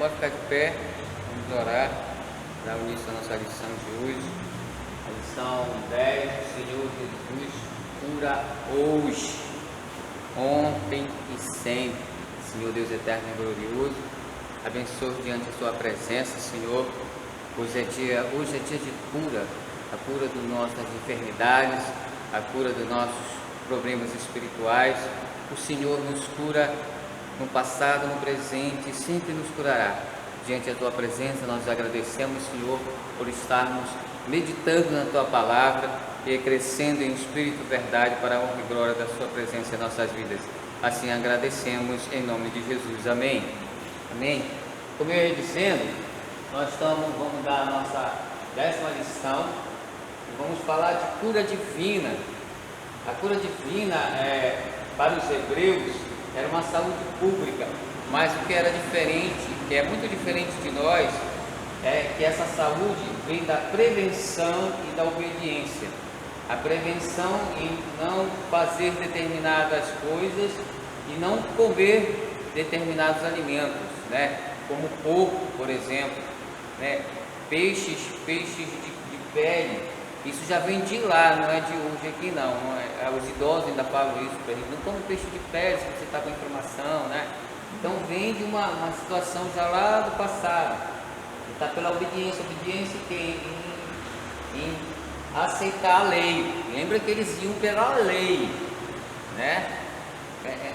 Pode ficar de pé, vamos orar, dar início à nossa lição de hoje. A lição 10, o Senhor Jesus cura hoje, ontem e sempre. Senhor Deus eterno e glorioso, abençoe diante da sua presença, Senhor. Hoje é dia de cura, a cura das nossas enfermidades, a cura dos nossos problemas espirituais. O Senhor nos cura no passado, no presente e sempre nos curará. Diante da tua presença nós agradecemos, Senhor, por estarmos meditando na tua palavra e crescendo em espírito e verdade para a honra e glória da sua presença em nossas vidas. Assim agradecemos em nome de Jesus. Amém. Amém. Como eu ia dizendo, nós vamos dar a nossa 10ª lição e vamos falar de cura divina. A cura divina, para os hebreus, era uma saúde pública, mas o que era diferente, que é muito diferente de nós, é que essa saúde vem da prevenção e da obediência. A prevenção em não fazer determinadas coisas e não comer determinados alimentos, né? Como porco, por exemplo, né? Peixes de pele. Isso já vem de lá, não é de hoje aqui não. Os idosos ainda falam isso para a gente. Não come peixe de pele se você está com inflamação, né? Então vem de uma situação já lá do passado. Está pela obediência que em aceitar a lei. Lembra que eles iam pela lei, né?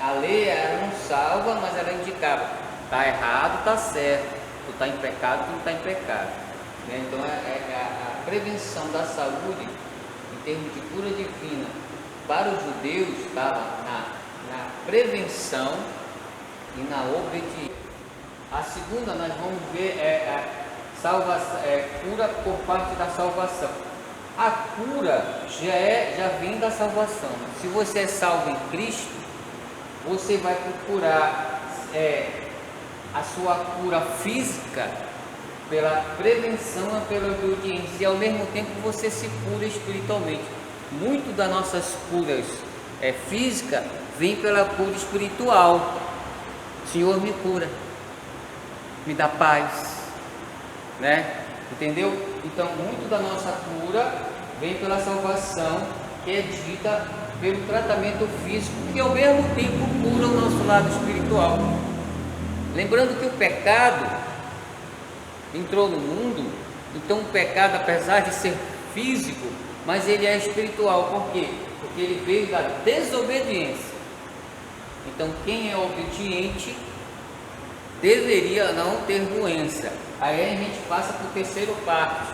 A lei ela não salva, mas ela indicava: está errado, está certo. Tu está em pecado, tu não está em pecado. Então a prevenção da saúde, em termos de cura divina, para os judeus estava na prevenção e na obediência. A segunda nós vamos ver cura por parte da salvação. A cura já vem da salvação. Se você é salvo em Cristo, você vai procurar a sua cura física pela prevenção e pela obediência, e ao mesmo tempo você se cura espiritualmente. Muito das nossas curas físicas vem pela cura espiritual. O Senhor me cura, me dá paz, né? Entendeu? Então muito da nossa cura vem pela salvação, que é dita pelo tratamento físico, que ao mesmo tempo cura o nosso lado espiritual. Lembrando que o pecado entrou no mundo, então o pecado, apesar de ser físico, mas ele é espiritual. Por quê? Porque ele veio da desobediência. Então quem é obediente deveria não ter doença. Aí a gente passa para o terceiro parte,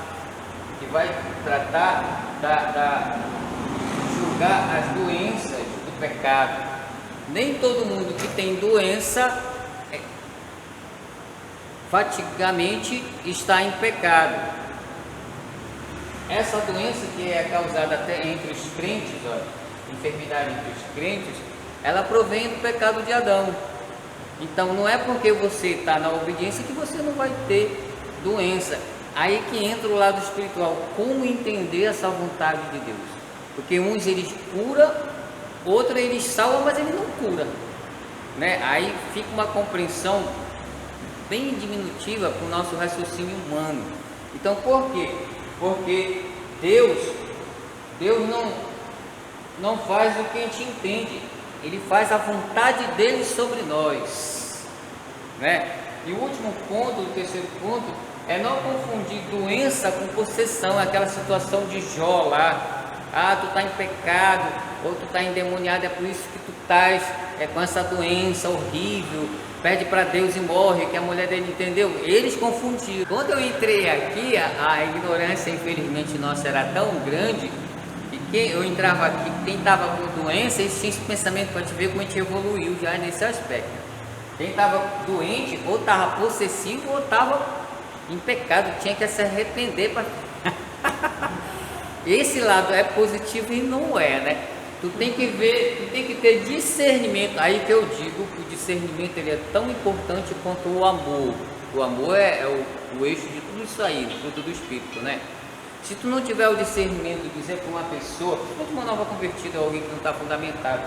que vai tratar julgar as doenças do pecado. Nem todo mundo que tem doença fatigamente está em pecado. Essa doença que é causada até entre os crentes, enfermidade entre os crentes, ela provém do pecado de Adão. Então não é porque você está na obediência que você não vai ter doença. Aí que entra o lado espiritual, como entender essa vontade de Deus. Porque uns eles curam, outros eles salvam, mas ele não cura, né? Aí fica uma compreensão bem diminutiva para o nosso raciocínio humano. Então por quê? Porque Deus não faz o que a gente entende, Ele faz a vontade dele sobre nós, né? E o último ponto, o terceiro ponto, é não confundir doença com possessão. Aquela situação de Jó lá: tu está em pecado, ou tu está endemoniado, é por isso que tu estás com essa doença horrível, pede para Deus e morre, que a mulher dele, entendeu? Eles confundiram. Quando eu entrei aqui, a ignorância, infelizmente, nossa era tão grande, que eu entrava aqui, quem estava com doença, eles tinham esse pensamento, para te ver como a gente evoluiu já nesse aspecto. Quem estava doente, ou estava possessivo, ou estava em pecado, tinha que se arrepender. Esse lado é positivo e não é, né? Tu tem que ver, tu tem que ter discernimento. Aí que eu digo que o discernimento ele é tão importante quanto o amor. O amor é o eixo de tudo isso aí, do fruto do Espírito, né? Se tu não tiver o discernimento de dizer para uma pessoa, quando uma nova convertida ou alguém que não está fundamentado,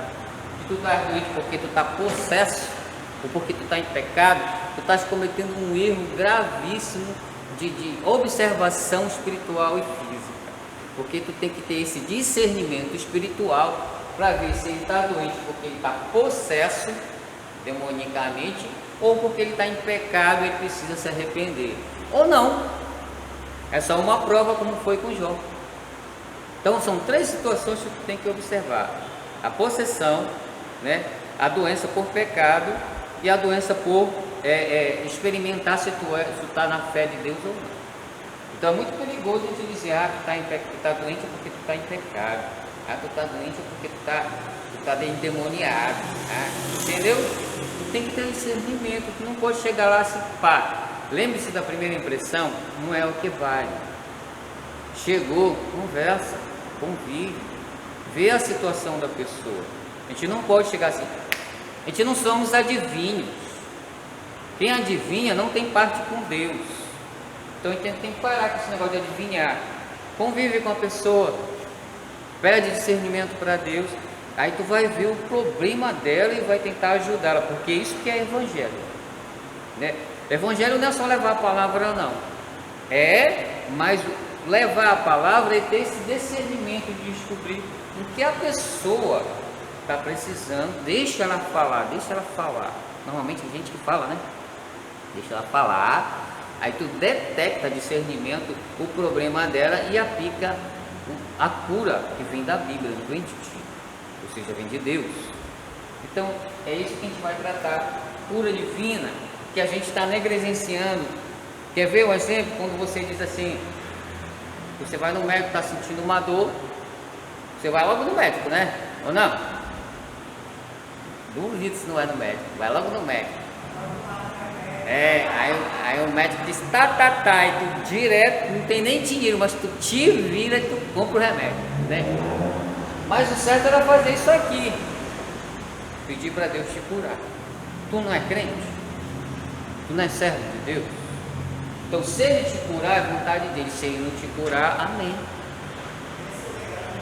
que tu está doente porque tu está possesso, ou porque tu está em pecado, tu estás cometendo um erro gravíssimo de observação espiritual e física. Porque tu tem que ter esse discernimento espiritual para ver se ele está doente porque ele está possesso demonicamente, ou porque ele está em pecado e ele precisa se arrepender, ou não. É só uma prova, como foi com Jó. Então são 3 situações que tu tem que observar: a possessão, né? A doença por pecado e a doença por experimentar se tu está na fé de Deus ou não. Então é muito perigoso a gente dizer: tu está doente porque tu está em pecado, tu está doente porque tu está endemoniado, entendeu? Tu tem que ter discernimento, tu não pode chegar lá assim, pá. Lembre-se da primeira impressão, não é o que vale. Chegou, conversa, convive, vê a situação da pessoa. A gente não pode chegar assim. A gente não somos adivinhos. Quem adivinha não tem parte com Deus. Então a gente tem que parar com esse negócio de adivinhar. Convive com a pessoa, pede discernimento para Deus. Aí tu vai ver o problema dela e vai tentar ajudá-la, porque isso que é evangelho, né? Evangelho não é só levar a palavra, não. Mas levar a palavra é ter esse discernimento de descobrir o que a pessoa está precisando. Deixa ela falar. Normalmente a gente que fala, né? Deixa ela falar. Aí tu detecta discernimento o problema dela e aplica a cura que vem da Bíblia, não vem de ti, ou seja, vem de Deus. Então é isso que a gente vai tratar, cura divina, que a gente está negligenciando. Quer ver um exemplo? Quando você diz assim, você vai no médico, está sentindo uma dor, você vai logo no médico, né? Ou não? Duvido se não é no médico, vai logo no médico. Aí o médico diz, e tu direto, não tem nem dinheiro, mas tu te vira e tu compra o remédio, né? Mas o certo era fazer isso aqui, pedir para Deus te curar. Tu não é crente? Tu não é servo de Deus? Então se Ele te curar, é vontade dele. Se Ele não te curar, amém.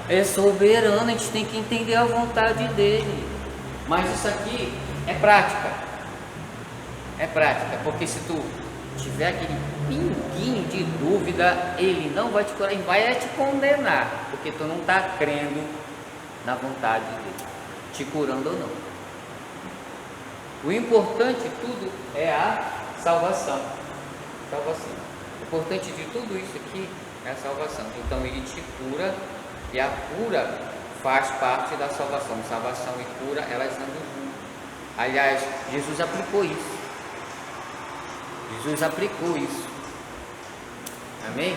É soberano, a gente tem que entender a vontade dele. Mas isso aqui é prática. É prática, porque se tu tiver aquele pinguinho de dúvida, Ele não vai te curar, Ele vai te condenar, porque tu não está crendo na vontade dele, te curando ou não. O importante de tudo é a salvação. O importante de tudo isso aqui é a salvação. Então Ele te cura, e a cura faz parte da salvação. Salvação e cura, elas andam juntas. Aliás, Jesus aplicou isso. Amém?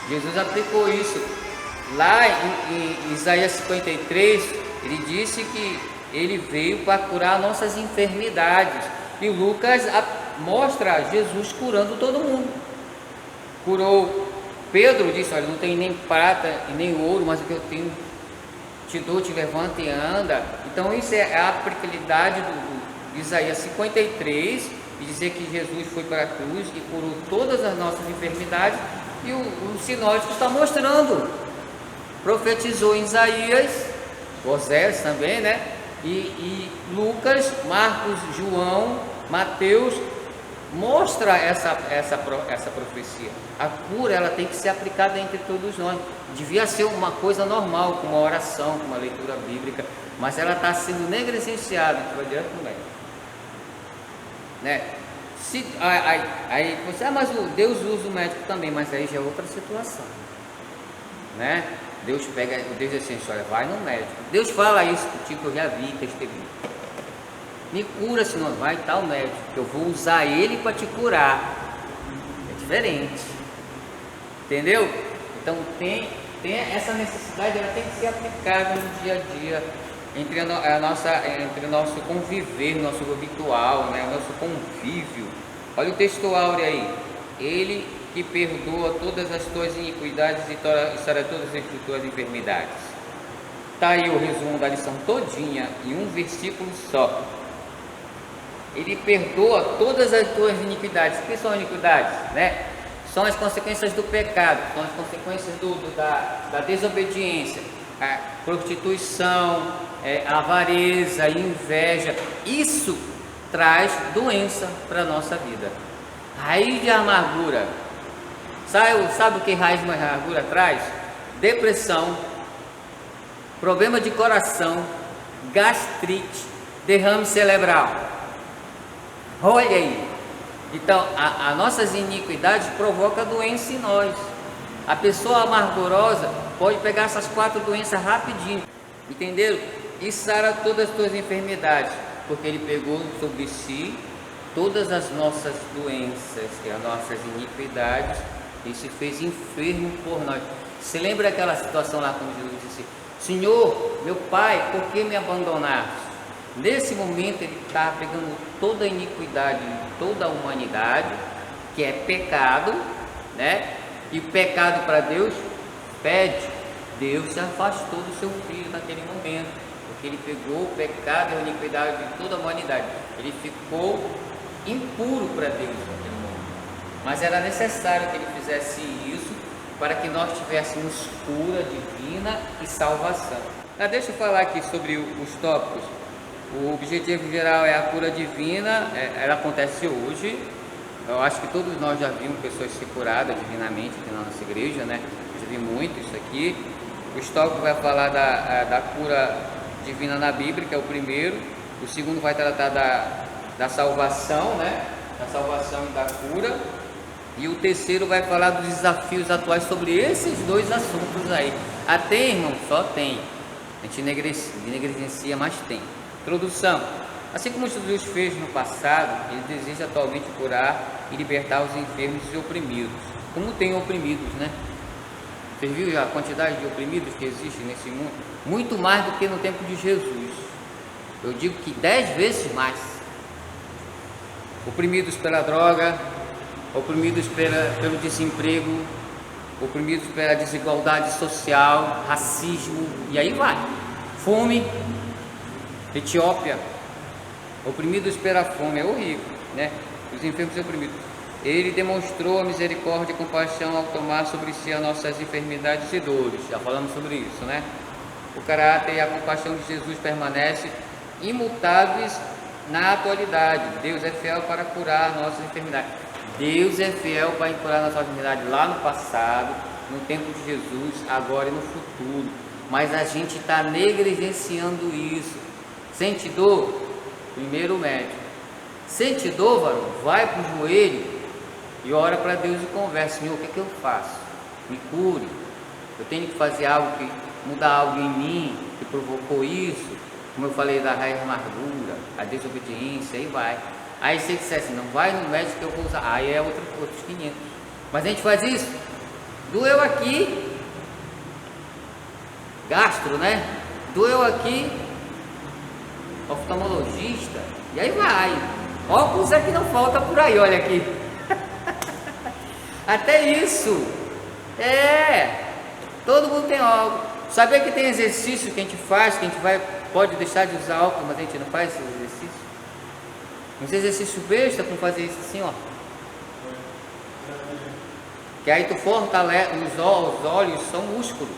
Jesus aplicou isso. Lá em Isaías 53, ele disse que ele veio para curar nossas enfermidades. E Lucas mostra Jesus curando todo mundo. Curou Pedro, disse: olha, não tenho nem prata e nem ouro, mas o que eu tenho te dou, te levanta e anda. Então isso é a aplicabilidade do Isaías 53, e dizer que Jesus foi para a cruz e curou todas as nossas enfermidades. E o sinótico está mostrando, profetizou em Isaías, Osés também, né? E Lucas, Marcos, João, Mateus mostra essa profecia. A cura, ela tem que ser aplicada entre todos nós. Devia ser uma coisa normal, com uma oração, com uma leitura bíblica, mas ela está sendo negligenciada. A gente vai direto no médico, né? Aí você, mas Deus usa o médico também, mas aí já é outra situação, né? Deus diz assim: olha, vai no médico. Deus fala isso contigo, eu já vi, testemunho. Me cura, senão vai tal médico, que eu vou usar ele para te curar. É diferente, entendeu? Então tem essa necessidade, ela tem que ser aplicada no dia a dia, entre o nosso conviver, nosso habitual, né? O nosso convívio. Olha o texto áureo aí: Ele que perdoa todas as tuas iniquidades e sara todas as tuas enfermidades. Está aí o resumo da lição todinha em um versículo só. Ele perdoa todas as tuas iniquidades. O que são iniquidades, né? São as consequências do pecado, são as consequências da desobediência. a prostituição, avareza, inveja. Isso traz doença para a nossa vida. Raiz de amargura. Sabe o que raiz de amargura traz? Depressão, problema de coração, gastrite, derrame cerebral. Olha aí. Então, as nossas iniquidades provocam doença em nós. A pessoa amargurosa pode pegar essas 4 doenças rapidinho, entenderam? E sara todas as tuas enfermidades, porque ele pegou sobre si todas as nossas doenças e as nossas iniquidades e se fez enfermo por nós. Você lembra aquela situação lá quando Jesus disse: Senhor, meu Pai, por que me abandonaste? Nesse momento ele está pegando toda a iniquidade de toda a humanidade, que é pecado, né? E pecado para Deus pede. Deus se afastou do seu filho naquele momento, porque ele pegou o pecado e a iniquidade de toda a humanidade. Ele ficou impuro para Deus naquele momento. Mas era necessário que ele fizesse isso para que nós tivéssemos cura divina e salvação. Deixa eu falar aqui sobre os tópicos. O objetivo geral é a cura divina, ela acontece hoje. Eu acho que todos nós já vimos pessoas ser curadas divinamente aqui na nossa igreja, né? Já vi muito isso aqui. O tópico vai falar da cura divina na Bíblia, que é o primeiro. O segundo vai tratar da salvação, né? Da salvação e da cura. E o terceiro vai falar dos desafios atuais sobre esses 2 assuntos aí. Até, irmão, só tem. A gente negligencia, mas tem. Introdução. Assim como Jesus fez no passado, ele deseja atualmente curar e libertar os enfermos e oprimidos. Como tem oprimidos, né? Você viu a quantidade de oprimidos que existe nesse mundo? Muito mais do que no tempo de Jesus. Eu digo que 10 vezes mais. Oprimidos pela droga, oprimidos pelo desemprego, oprimidos pela desigualdade social, racismo, e aí vai. Fome. Etiópia, oprimidos pela fome, é horrível, né? Os enfermos e oprimidos. Ele demonstrou a misericórdia e compaixão ao tomar sobre si as nossas enfermidades e dores. Já falamos sobre isso, né? O caráter e a compaixão de Jesus permanecem imutáveis na atualidade. Deus é fiel para curar nossas enfermidades. Deus é fiel para curar nossas enfermidades lá no passado, no tempo de Jesus, agora e no futuro. Mas a gente está negligenciando isso. Sente dor? Primeiro médico. Sente dor, varão? Vai para o joelho e ora para Deus e conversa. Senhor, o que eu faço? Me cure. Eu tenho que fazer algo que mudar algo em mim que provocou isso. Como eu falei da raiz da amargura, a desobediência, aí vai. Aí se você disser assim, não vai no médico que eu vou usar. Aí é outros 500. Mas a gente faz isso. Doeu aqui. Gastro, né? Doeu aqui. Oftalmologista, e aí vai. Óculos é que não falta por aí, olha aqui. Até isso. Todo mundo tem óculos. Sabia que tem exercício que a gente faz, que a gente pode deixar de usar óculos, mas a gente não faz esse exercício? Uns exercícios besta com fazer isso assim, ó. Que aí tu fortalece, os olhos são músculos.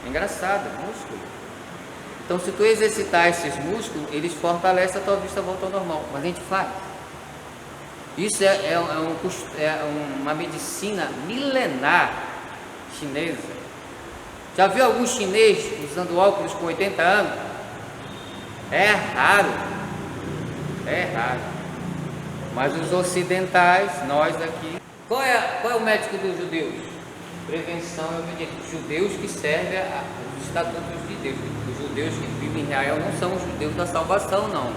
É engraçado, músculo. Então, se tu exercitar esses músculos, eles fortalecem, a tua vista volta ao normal. Mas a gente faz. Isso é uma medicina milenar chinesa. Já viu algum chinês usando óculos com 80 anos? É raro. É raro. Mas os ocidentais, nós aqui... Qual é o médico dos judeus? Prevenção e obediência. Os judeus que servem os estatutos de Deus. Os judeus que vivem em Israel não são os judeus da salvação, não.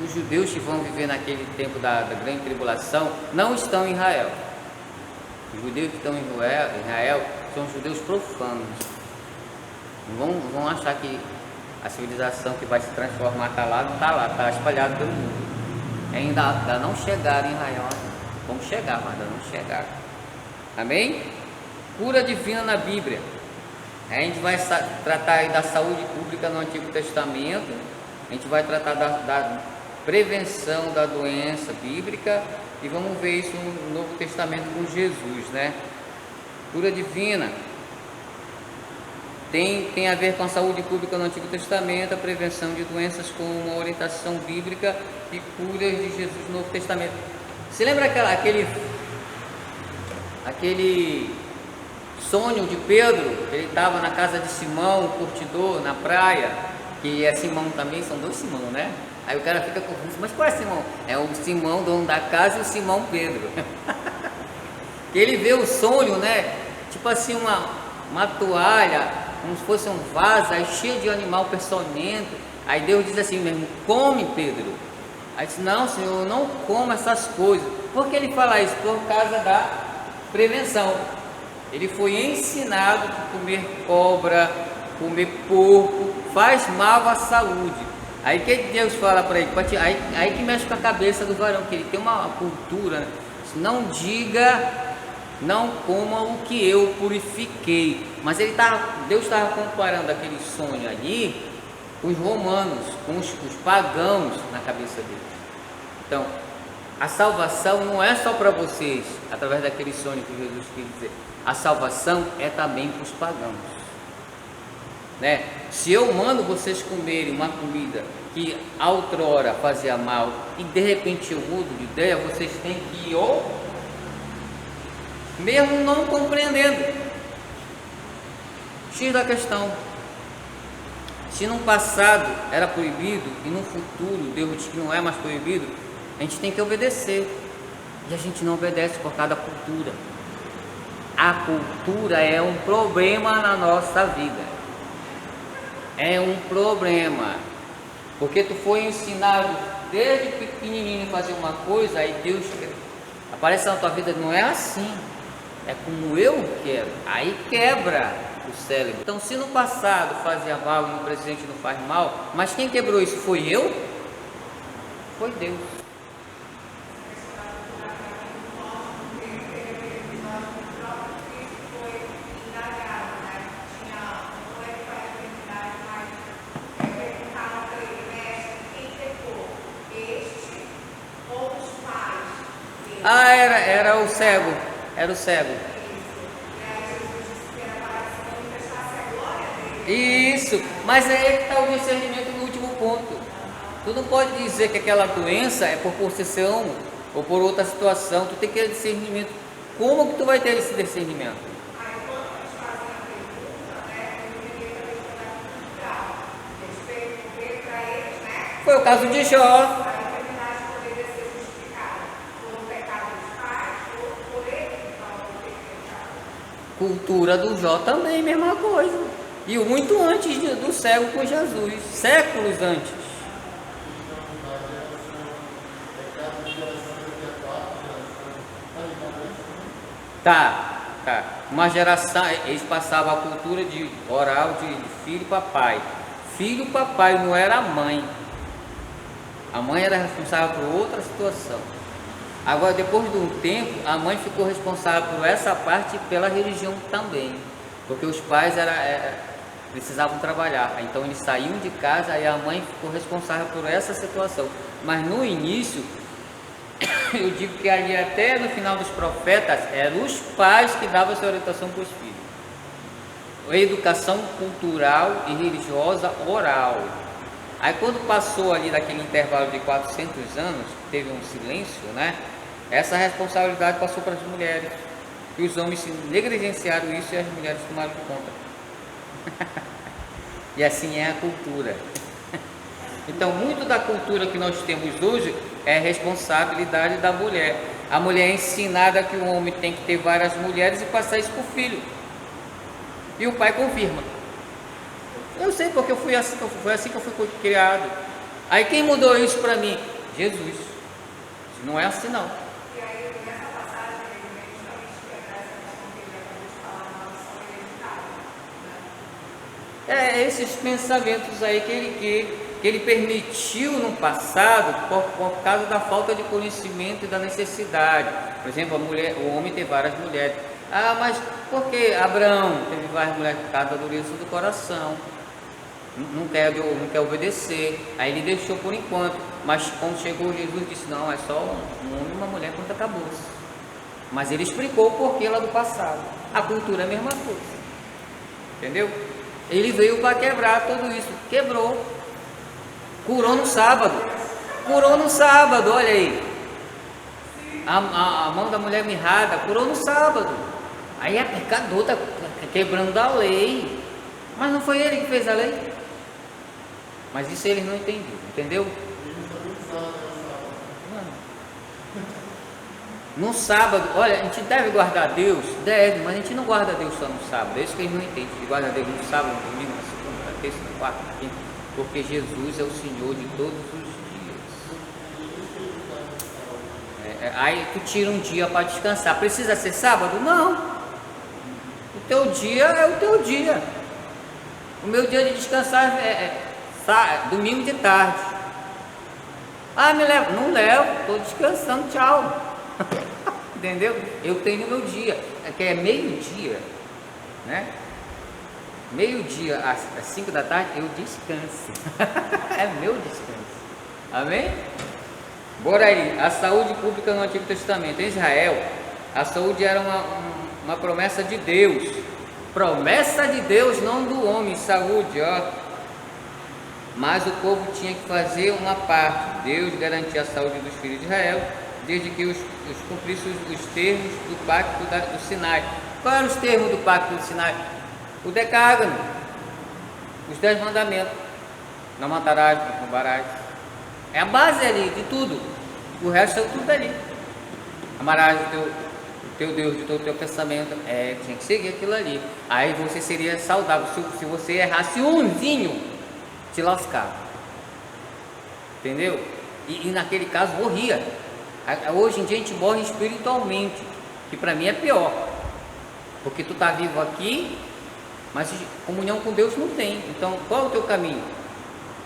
Os judeus que vão viver naquele tempo da grande tribulação não estão em Israel. Os judeus que estão em Israel são os judeus profanos. Não vão achar que a civilização que vai se transformar está lá, não está lá, está espalhado pelo mundo. Ainda não chegaram em Israel. Vão chegar, mas ainda não chegaram. Amém? Cura divina na Bíblia. A gente vai tratar aí da saúde pública no Antigo Testamento. A gente vai tratar da prevenção da doença bíblica. E vamos ver isso no Novo Testamento com Jesus, né? Cura divina. tem a ver com a saúde pública no Antigo Testamento, a prevenção de doenças com uma orientação bíblica e curas de Jesus no Novo Testamento. Você lembra aquele sonho de Pedro? Ele estava na casa de Simão, o curtidor, na praia, que é Simão também, são dois Simão, né? Aí o cara fica confuso, mas qual é Simão? É o Simão, dono da casa, e o Simão Pedro. Que ele vê o sonho, né? Tipo assim, uma toalha, como se fosse um vaso, aí cheio de animal peçonhento. Aí Deus diz assim mesmo: come, Pedro. Aí disse: não, Senhor, eu não como essas coisas. Por que ele fala isso? Por causa da prevenção. Ele foi ensinado que comer cobra, comer porco faz mal à saúde. Aí que Deus fala para ele? Aí que mexe com a cabeça do varão, que ele tem uma cultura, né? Não diga, não coma o que eu purifiquei. Mas Deus estava comparando aquele sonho ali com os romanos, com os pagãos na cabeça deles. Então, a salvação não é só para vocês, através daquele sonho que Jesus quis dizer. A salvação é também para os pagãos, né? Se eu mando vocês comerem uma comida que outrora fazia mal e de repente eu mudo de ideia, vocês têm que ir, mesmo não compreendendo. X da questão: se no passado era proibido e no futuro Deus diz que não é mais proibido, a gente tem que obedecer. E a gente não obedece por causa da cultura. A cultura é um problema na nossa vida. É um problema. Porque tu foi ensinado desde pequenininho a fazer uma coisa, aí Deus aparece na tua vida, não é assim. É como eu quero. Aí quebra o cérebro. Então, se no passado fazia mal e no presente não faz mal, mas quem quebrou isso foi eu? Foi Deus. Ah, era o cego. Era o cego. Isso, mas aí que está o discernimento no último ponto. Tu não pode dizer que aquela doença é por possessão ou por outra situação. Tu tem que ter discernimento. Como que tu vai ter esse discernimento? Foi o caso de Jó. Cultura do Jó também, mesma coisa. E muito antes do cego com Jesus, séculos antes. Tá. Uma geração, eles passavam a cultura de oral de filho para pai. Filho para pai, não era a mãe. A mãe era responsável por outra situação. Agora, depois de um tempo, a mãe ficou responsável por essa parte e pela religião também, porque os pais precisavam trabalhar, então eles saíam de casa e a mãe ficou responsável por essa situação. Mas no início, eu digo que ali até no final dos profetas, eram os pais que davam essa orientação para os filhos. A educação cultural e religiosa oral. Aí quando passou ali daquele intervalo de 400 anos, teve um silêncio, né? Essa responsabilidade passou para as mulheres. E os homens se negligenciaram isso e as mulheres tomaram conta. E assim é a cultura. Então, muito da cultura que nós temos hoje é responsabilidade da mulher. A mulher é ensinada que o homem tem que ter várias mulheres e passar isso para o filho. E o pai confirma. Eu sei porque foi assim que eu fui criado. Aí quem mudou isso para mim? Jesus. Não é assim não. E aí, nessa passagem, ele justamente quebra essa questão que ele acabou de falar, na maldição hereditária, né? Esses pensamentos aí que ele permitiu no passado por causa da falta de conhecimento e da necessidade. Por exemplo, o homem tem várias mulheres. Ah, mas por que Abraão teve várias mulheres? Por causa da dureza do coração. Não quer obedecer. Aí ele deixou por enquanto. Mas quando chegou Jesus, disse: não, é só um homem e uma mulher, quando acabou-se. Mas ele explicou o porquê lá do passado. A cultura é a mesma coisa. Entendeu? Ele veio para quebrar tudo isso. Quebrou. Curou no sábado. Curou no sábado, olha aí. A mão da mulher mirrada curou no sábado. Aí é pecador, está quebrando a lei. Mas não foi ele que fez a lei. Mas isso eles não entendiam, entendeu? No sábado, olha, a gente deve guardar Deus? Deve, mas a gente não guarda Deus só no sábado. É isso que eles não entendem. A gente guarda Deus no sábado, no domingo, na segunda, na terça, na quarta, na quinta. Porque Jesus é o Senhor de todos os dias. Aí tu tira um dia para descansar. Precisa ser sábado? Não. O teu dia é o teu dia. O meu dia de descansar é domingo de tarde. Ah, me leva? Não levo, estou descansando, tchau. Entendeu? Eu tenho meu dia, que é meio-dia, né? Meio-dia às 5 da tarde eu descanso. É meu descanso. Amém? Bora aí. A saúde pública no Antigo Testamento. Em Israel, a saúde era uma promessa de Deus. Promessa de Deus, não do homem. Saúde, ó. Mas o povo tinha que fazer uma parte. Deus garantia a saúde dos filhos de Israel, desde que os cumprissem os termos do pacto do Sinai. Qual eram os termos do pacto do Sinai? O decágono, os 10 mandamentos. Não matarás, não roubarás. É a base ali de tudo. O resto é tudo ali. Amarás o teu Deus de todo o teu pensamento. Tinha que seguir aquilo ali. Aí você seria saudável. Se você errasse umzinho, te lascava. Entendeu? E naquele caso morria. Hoje em dia a gente morre espiritualmente, que para mim é pior, porque tu tá vivo aqui, mas comunhão com Deus não tem. Então qual é o teu caminho?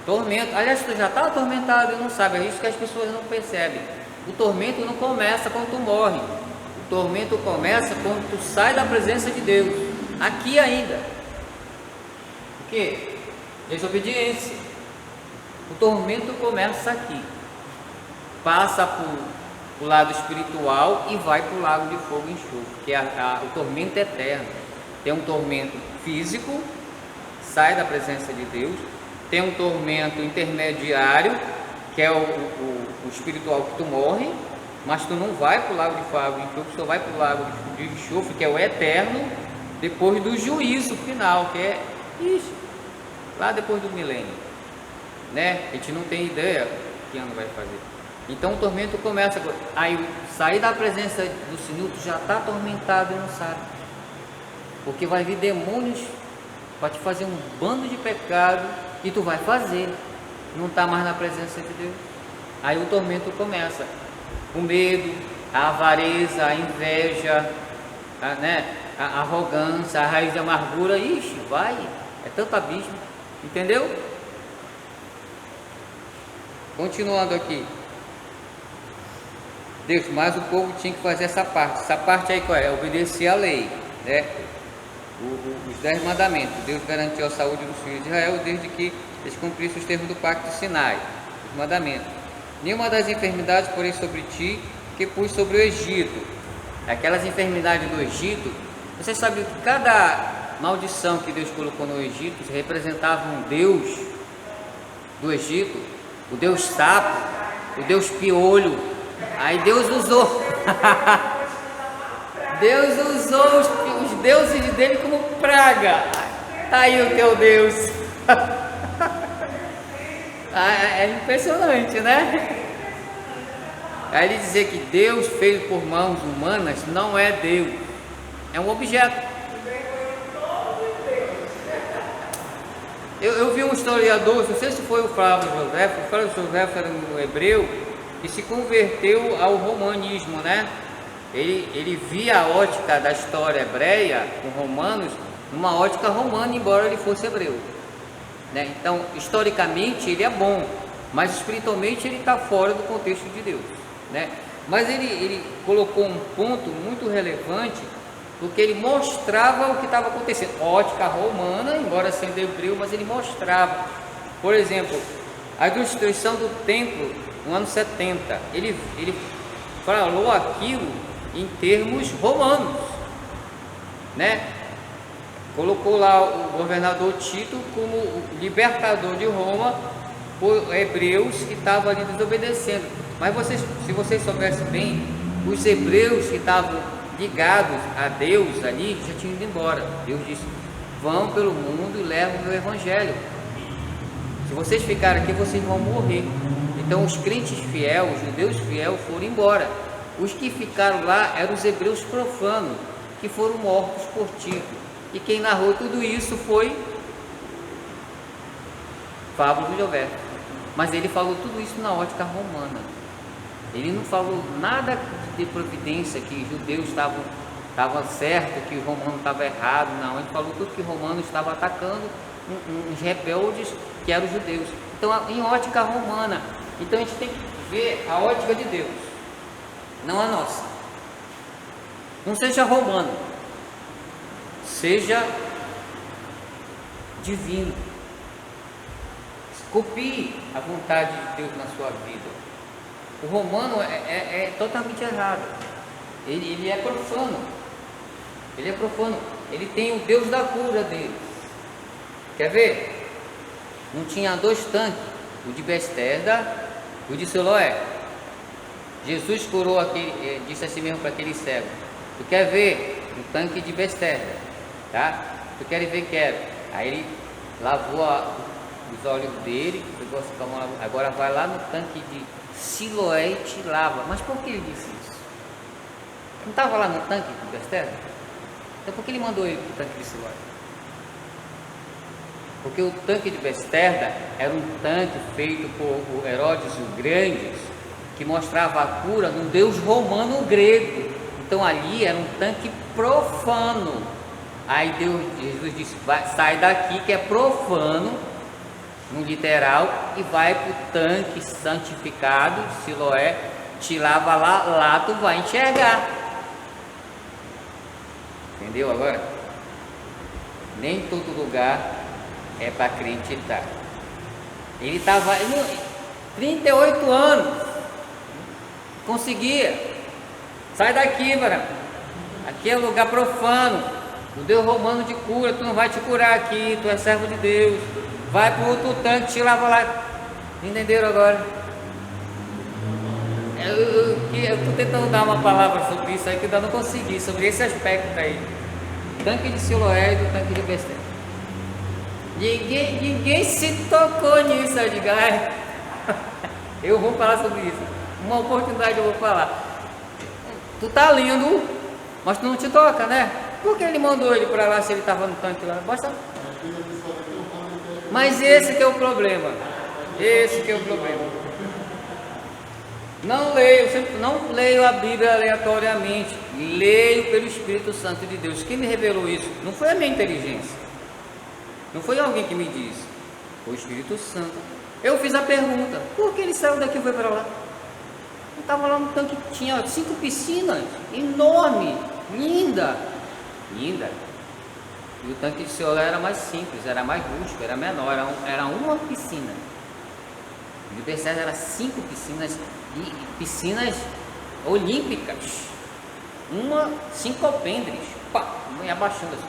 Tormento. Aliás, tu já está atormentado e não sabe. É isso que as pessoas não percebem. O tormento não começa quando tu morre. O tormento começa quando tu sai da presença de Deus, aqui ainda. Por quê? Desobediência. O tormento começa aqui, passa por o lado espiritual e vai para o lago de fogo e enxofre, que é o tormento eterno. Tem um tormento físico, sai da presença de Deus. Tem um tormento intermediário, que é o espiritual, que tu morre, mas tu não vai para o lago de fogo e enxofre, só vai para o lago de enxofre, que é o eterno, depois do juízo final, que é isso, lá depois do milênio, né? A gente não tem ideia que ano vai fazer. Então o tormento começa, aí sair da presença do Senhor, tu já está atormentado e não sabe, porque vai vir demônios para te fazer um bando de pecado e tu vai fazer, não está mais na presença de Deus. Aí o tormento começa, o medo, a avareza, a inveja, a arrogância, a raiz de amargura. Ixi, vai, é tanto abismo, entendeu? Continuando aqui, Deus, mas o povo tinha que fazer essa parte aí qual é? Obedecer à lei, né? Os 10 mandamentos. Deus garantiu a saúde dos filhos de Israel desde que eles cumprissem os termos do pacto de Sinai, os mandamentos. Nenhuma das enfermidades, porém, sobre ti, que pus sobre o Egito. Aquelas enfermidades do Egito, você sabe que cada maldição que Deus colocou no Egito representava um deus do Egito, o deus sapo, o deus piolho. Aí Deus usou Deus usou os deuses dele como praga. Tá aí o teu Deus. É impressionante, né? Aí ele dizer que Deus feito por mãos humanas não é Deus, é um objeto. Eu vi um historiador, não sei se foi o Flávio José, o Flávio José era um hebreu que se converteu ao romanismo, né? Ele via a ótica da história hebreia com romanos numa ótica romana, embora ele fosse hebreu, né? Então, historicamente ele é bom, mas espiritualmente ele está fora do contexto de Deus, né? Mas ele colocou um ponto muito relevante, porque ele mostrava o que estava acontecendo. Ótica romana, embora sendo hebreu, mas ele mostrava. Por exemplo, a destruição do templo no ano 70, ele falou aquilo em termos romanos, né? colocou lá o governador Tito como o libertador de Roma por hebreus que estavam ali desobedecendo. Mas se vocês soubessem bem, os hebreus que estavam ligados a Deus ali já tinham ido embora. Deus disse: vão pelo mundo e levem o evangelho. Se vocês ficarem aqui, vocês vão morrer. Então os crentes fiéis, os judeus fiéis foram embora. Os que ficaram lá eram os hebreus profanos, que foram mortos por Tito. E quem narrou tudo isso foi Pablo Gilberto. Mas ele falou tudo isso na ótica romana. Ele não falou nada de providência, que os judeus estavam certos, que os romanos estavam errados. Não, ele falou tudo que os romanos estavam atacando uns rebeldes que eram os judeus. Então, em ótica romana. Então a gente tem que ver a ótica de Deus, não a nossa. Não seja romano, seja divino. Copie a vontade de Deus na sua vida. O romano é totalmente errado. Ele é profano. Ele é profano. Ele tem o Deus da cura dele. Quer ver? Não tinha 2 tanques, o de Betesda e o de Siloé. Jesus curou aquele, disse assim mesmo para aquele cego: tu quer ver o tanque de Betesda, tá? Tu quer ver? Quero. Aí ele lavou os olhos dele, pegou assim com a mão, agora vai lá no tanque de Siloé e te lava. Mas por que ele disse isso? Não estava lá no tanque de Betesda? Então por que ele mandou ele para o tanque de Siloé? Porque o tanque de Betesda era um tanque feito por Herodes o Grande, que mostrava a cura no deus romano grego. Então ali era um tanque profano. Aí Jesus disse: sai daqui que é profano, no literal, e vai para o tanque santificado, Siloé, te lava lá tu vai enxergar. Entendeu agora? Nem todo lugar é para acreditar. Ele estava 38 anos, conseguia. Sai daqui, varão. Aqui é lugar profano. O Deus romano de cura, tu não vai te curar aqui, tu é servo de Deus. Vai para o outro tanque, te lava lá. Entenderam agora? Eu estou tentando dar uma palavra sobre isso aí, que eu ainda não consegui, sobre esse aspecto aí. Tanque de Siloé e do tanque de Betesda. Ninguém se tocou nisso. Eu digo: eu vou falar sobre isso. Uma oportunidade eu vou falar. Tu tá lindo, mas tu não te toca, né? Por que ele mandou ele para lá se ele estava no tanque lá? Basta. Mas esse que é o problema. Esse que é o problema. Não leio a Bíblia aleatoriamente. Leio pelo Espírito Santo de Deus. Quem me revelou isso? Não foi a minha inteligência. Não foi alguém que me disse. Foi o Espírito Santo. Eu fiz a pergunta: por que ele saiu daqui e foi para lá? Eu estava lá no tanque, tinha 5 piscinas, enorme, linda. E o tanque de Siloé era mais simples, era mais rústico, era menor, era uma piscina. O de Betesda era 5 piscinas, piscinas olímpicas. 5 alpendres, e abaixando assim.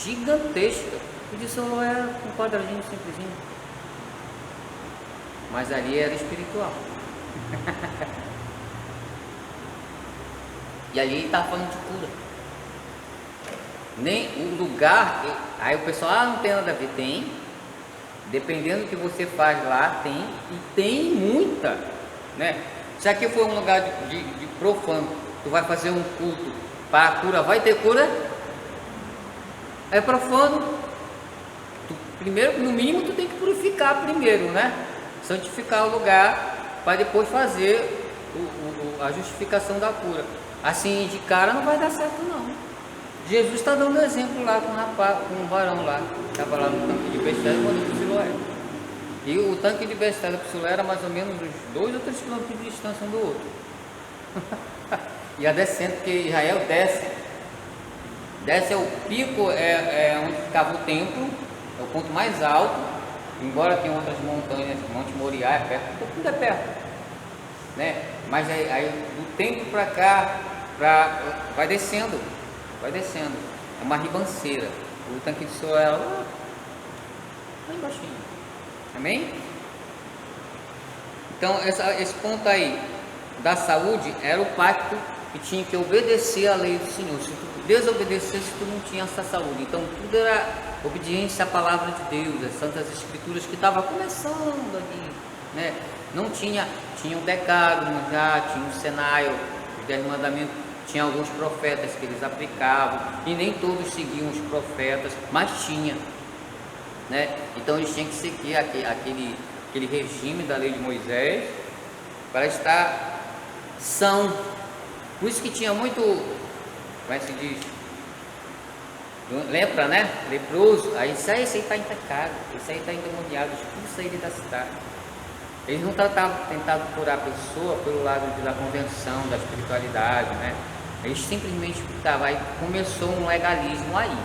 Gigantesca. O de Siloé era um quadradinho simplesinho. Mas ali era espiritual. E ali ele estava falando de cura. Nem o lugar. Aí o pessoal: não tem nada a ver. Tem. Dependendo do que você faz lá, tem. E tem muita, né? Se aqui for um lugar de profano, tu vai fazer um culto para a cura, vai ter cura? É profano. Primeiro, no mínimo, tu tem que purificar primeiro, né? Santificar o lugar para depois fazer a justificação da cura. Assim de cara não vai dar certo, não. Jesus está dando exemplo lá com um varão lá, que estava lá no tanque de Betesda e mandou para o Siloé. E o tanque de Betesda para o Siloé era mais ou menos uns 2 ou 3 quilômetros de distância um do outro. Ia descendo, porque Israel desce é o pico, onde ficava o templo, é o ponto mais alto, embora tenha outras montanhas, Monte Moriá é perto, tudo é perto, né? Mas aí do templo para cá, vai descendo, É uma ribanceira. O tanque de sol é lá embaixinho. Amém? Então esse ponto aí da saúde era o pacto que tinha que obedecer à lei do Senhor. Se tu desobedecesse, tu não tinha essa saúde. Então tudo era obediência à palavra de Deus, às Santas Escrituras que estava começando ali, né? Não tinha o decálogo já, tinha o cenário, os 10 mandamentos, tinha alguns profetas que eles aplicavam, e nem todos seguiam os profetas, mas tinha, né? Então eles tinham que seguir aquele regime da lei de Moisés para estar são. Por isso que tinha muito, como é que se diz? Lepra, né? Leproso. Aí esse aí está em pecado, esse aí está endemoniado, expulsa ele da cidade. Eles não tratavam, tentavam curar a pessoa pelo lado da convenção, da espiritualidade, né? Eles simplesmente explicavam. Aí começou um legalismo aí,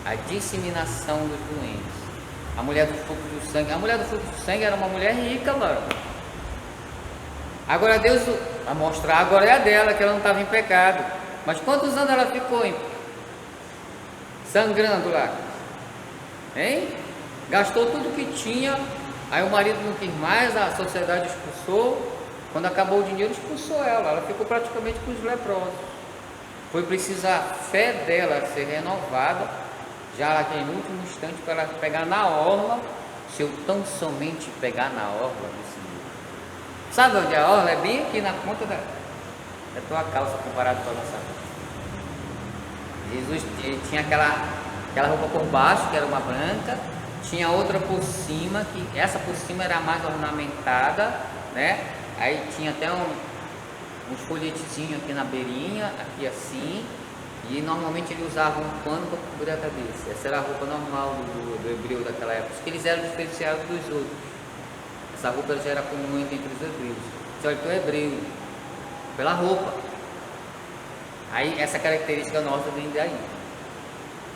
a disseminação dos doentes. A mulher do fluxo do sangue, era uma mulher rica, mano. Agora Deus vai mostrar a glória dela, que ela não estava em pecado. Mas quantos anos ela ficou sangrando lá? Hein? Gastou tudo que tinha. Aí o marido não quis mais, a sociedade expulsou. Quando acabou o dinheiro, expulsou ela. Ela ficou praticamente com os leprosos. Foi preciso a fé dela ser renovada, já aqui no último instante, para ela pegar na orla. Se eu tão somente pegar na orla do Senhor. Sabe onde é a orla? É bem aqui na ponta da tua calça, comparado com a nossa. Jesus tinha aquela roupa por baixo, que era uma branca. Tinha outra por cima, que essa por cima era mais ornamentada, né? Aí tinha até uns folhetezinhos aqui na beirinha, aqui assim. E normalmente ele usava um pano para cobrir a cabeça. Essa era a roupa normal do hebreu daquela época, porque eles eram diferenciados dos outros. Essa roupa já era comum entre os hebreus. Você olha que é hebreu, pela roupa. Aí essa característica nossa vem daí,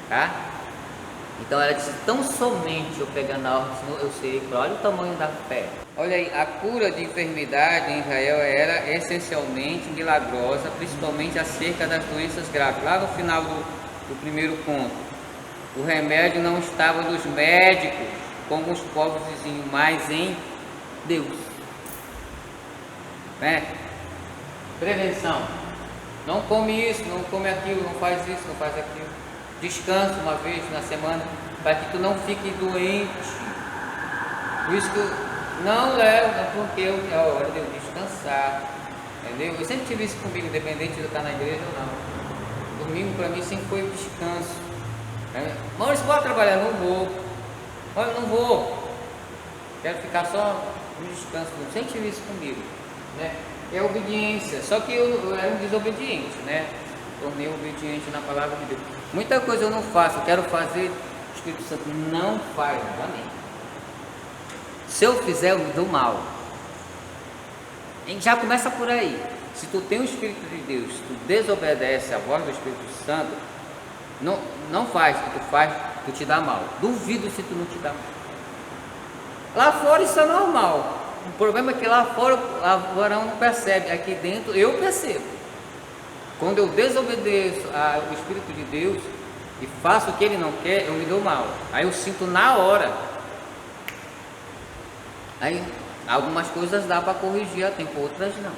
tá? Então ela disse, tão somente eu pegando a ordem do Senhor, eu sei, olha o tamanho da fé. Olha aí, a cura de enfermidade em Israel era essencialmente milagrosa, principalmente acerca das doenças graves. Lá no final do primeiro ponto, o remédio não estava nos médicos, como os povos vizinhos, mas em Deus, né? Prevenção, não come isso, não come aquilo, não faz isso, não faz aquilo. Descansa uma vez na semana, para que tu não fique doente. Por isso que eu não levo, porque é a hora de eu descansar, entendeu? Eu sempre tive isso comigo, independente de eu estar na igreja ou não. Domingo para mim sempre foi o descanso. Maurício, bora trabalhar? Não vou. Olha, não vou. Quero ficar só no descanso. Eu sempre tive isso comigo, né? É obediência, só que eu era um desobediente, né? Tornei obediente na palavra de Deus. Muita coisa eu não faço, eu quero fazer, o Espírito Santo não faz, amém. Se eu fizer, eu me dou mal. E já começa por aí. Se tu tem o Espírito de Deus, se tu desobedece a voz do Espírito Santo, não faz o que tu faz, tu te dá mal. Duvido se tu não te dá mal. Lá fora isso é normal. O problema é que lá fora o varão não percebe. Aqui dentro eu percebo. Quando eu desobedeço ao Espírito de Deus e faço o que Ele não quer, eu me dou mal. Aí eu sinto na hora. Aí algumas coisas dá para corrigir a tempo, outras não.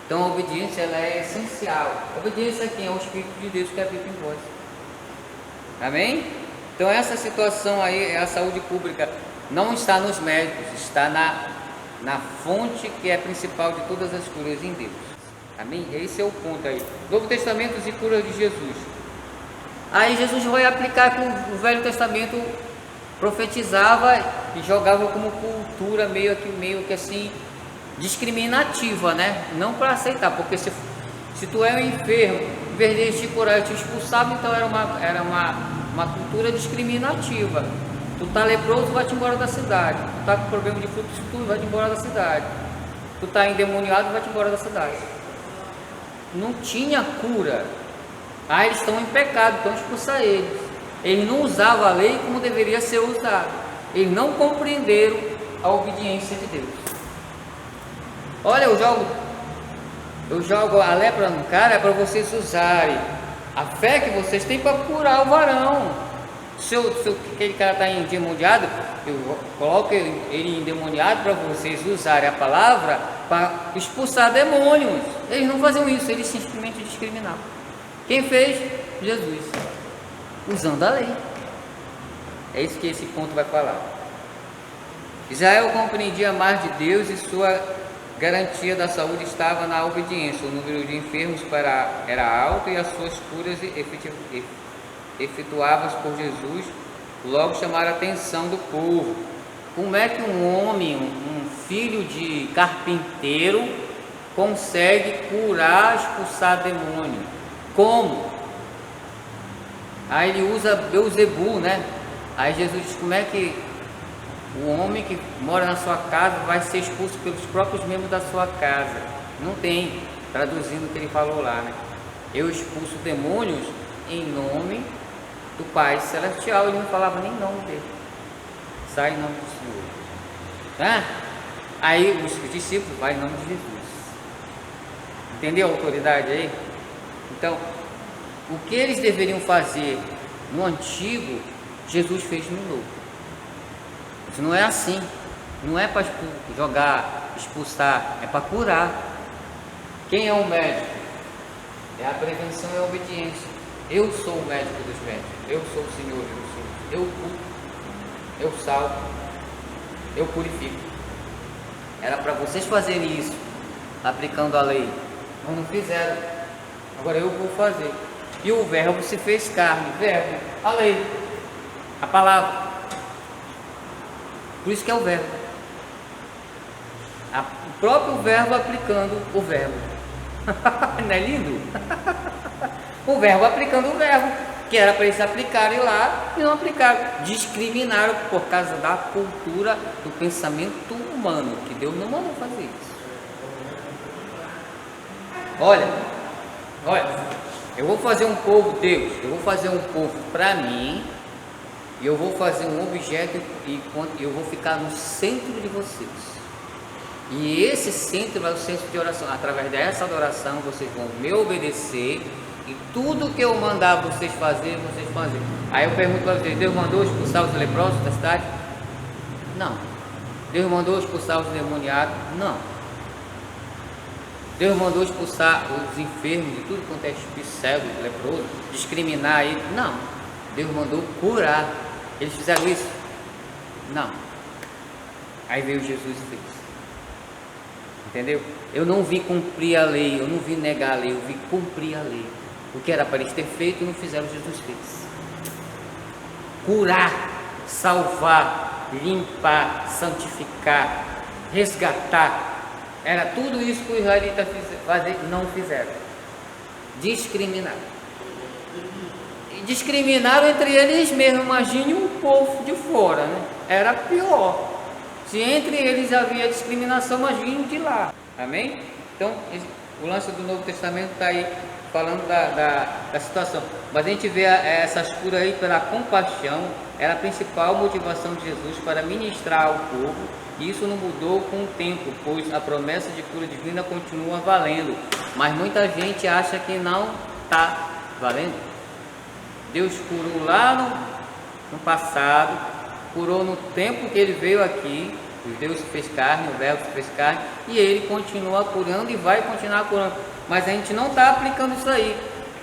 Então a obediência ela é essencial. A obediência aqui é o Espírito de Deus que habita em vós. Amém? Então essa situação aí, a saúde pública, não está nos médicos, está na fonte que é principal de todas as curas em Deus. Amém? Esse é o ponto aí. Novo Testamento e cura de Jesus. Aí Jesus vai aplicar que o Velho Testamento profetizava e jogava como cultura meio que assim discriminativa, né? Não para aceitar, porque se tu é um enfermo, em vez de te curar e te expulsava, então era uma cultura discriminativa. Tu tá leproso, vai-te embora da cidade. Tu tá com problema de fluxo, tu vai-te embora da cidade. Tu tá endemoniado, vai-te embora da cidade. Não tinha cura. Ah, eles estão em pecado, então expulsa eles. Eles não usavam a lei como deveria ser usada. Eles não compreenderam a obediência de Deus. Olha, eu jogo a lepra no cara para vocês usarem A fé que vocês têm para curar o varão. Se aquele cara está endemoniado, eu coloco ele endemoniado para vocês usarem a palavra para expulsar demônios. Eles não faziam isso, eles simplesmente discriminavam. Quem fez? Jesus, usando a lei. É isso que esse ponto vai falar. Israel compreendia mais de Deus e sua garantia da saúde estava na obediência. O número de enfermos era alto e as suas curas efetuadas por Jesus logo chamaram a atenção do povo. Como é que um homem, um filho de carpinteiro, consegue curar, expulsar demônio? Como? Aí ele usa Beuzebu, né? Aí Jesus diz: como é que o homem que mora na sua casa vai ser expulso pelos próprios membros da sua casa? Não tem, traduzindo o que ele falou lá, né? Eu expulso demônios em nome do Pai Celestial. Ele não falava nem nome dele. Sai em nome do Senhor, tá? Aí os discípulos vai em nome de Jesus. Entendeu a autoridade aí? Então, o que eles deveriam fazer no antigo, Jesus fez no novo. Isso não é assim. Não é para jogar, expulsar, é para curar. Quem é o médico? É a prevenção e a obediência. Eu sou o médico dos médicos. Eu sou o Senhor, eu curo, eu salvo, eu purifico. Era para vocês fazerem isso, aplicando a lei. Mas não fizeram. Agora eu vou fazer. E o verbo se fez carne. Verbo, a lei, a palavra. Por isso que é o verbo. O próprio verbo aplicando o verbo. Não é lindo? O verbo aplicando o verbo, que era para eles aplicarem lá e não aplicaram. Discriminaram por causa da cultura do pensamento humano, que Deus não mandou fazer isso. Olha, eu vou fazer um povo, Deus, eu vou fazer um povo para mim, e eu vou fazer um objeto e eu vou ficar no centro de vocês. E esse centro vai ser o centro de oração. Através dessa adoração vocês vão me obedecer e tudo que eu mandar vocês fazer, vocês fazem. Aí eu pergunto para vocês: Deus mandou expulsar os leprosos da cidade? Não. Deus mandou expulsar os demoniados? Não. Deus mandou expulsar os enfermos de tudo quanto é espírito cego, leproso, discriminar ele? Não. Deus mandou curar. Eles fizeram isso? Não. Aí veio Jesus e fez. Entendeu? Eu não vi cumprir a lei, eu não vi negar a lei, eu vi cumprir a lei. O que era para eles ter feito, não fizeram, Jesus fez. Curar, salvar, limpar, santificar, resgatar. Era tudo isso que os israelitas não fizeram. Discriminaram. E discriminaram entre eles mesmos. Imagine um povo de fora, né? Era pior. Se entre eles havia discriminação, imagine de lá. Amém? Então, o lance do Novo Testamento está aí falando da situação. Mas a gente vê essas curas aí pela compaixão. Era a principal motivação de Jesus para ministrar ao povo. E isso não mudou com o tempo, pois a promessa de cura divina continua valendo. Mas muita gente acha que não está valendo. Deus curou lá no passado, curou no tempo que ele veio aqui. Deus se fez carne, o verbo se fez carne, e ele continua curando e vai continuar curando. Mas a gente não está aplicando isso aí.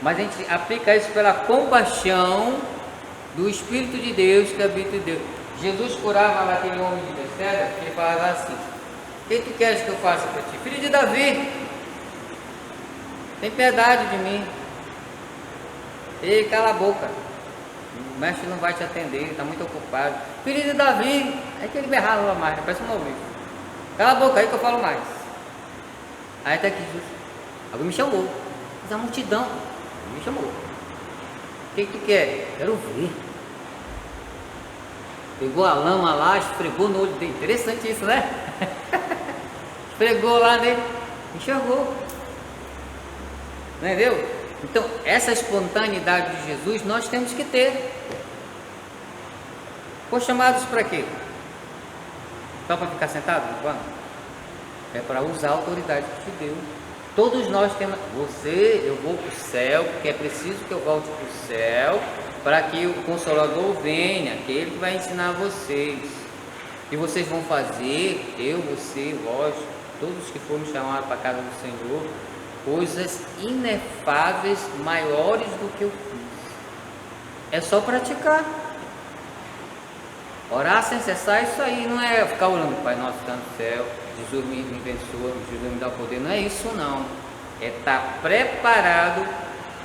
Mas a gente aplica isso pela compaixão do Espírito de Deus que habita em Deus. Jesus curava lá aquele homem de Betesda, ele falava assim: o que tu queres que eu faça para ti? Filho de Davi, tem piedade de mim. Ei, cala a boca, o mestre não vai te atender, está muito ocupado. Filho de Davi, é que ele berrava lá mais, parece um novinho. Cala a boca aí que eu falo mais. Aí até que Jesus, alguém me chamou, mas a multidão me chamou. O que tu quer? Quero ver. Pegou a lama lá, esfregou no olho dele. Interessante isso, né? Esfregou lá nele, enxergou. Entendeu? Então, essa espontaneidade de Jesus nós temos que ter. Foi chamados para quê? Só para ficar sentado no banco? É para usar a autoridade que te deu. Todos nós temos. Eu vou para o céu, porque é preciso que eu volte para o céu, para que o Consolador venha, aquele que vai ensinar vocês. E vocês vão fazer, eu, você, vós, todos que foram chamados para a casa do Senhor, coisas inefáveis, maiores do que eu fiz. É só praticar. Orar sem cessar, isso aí não é ficar orando, Pai nosso que está no céu, Jesus me abençoa, Jesus me dá poder, não é isso não. É estar preparado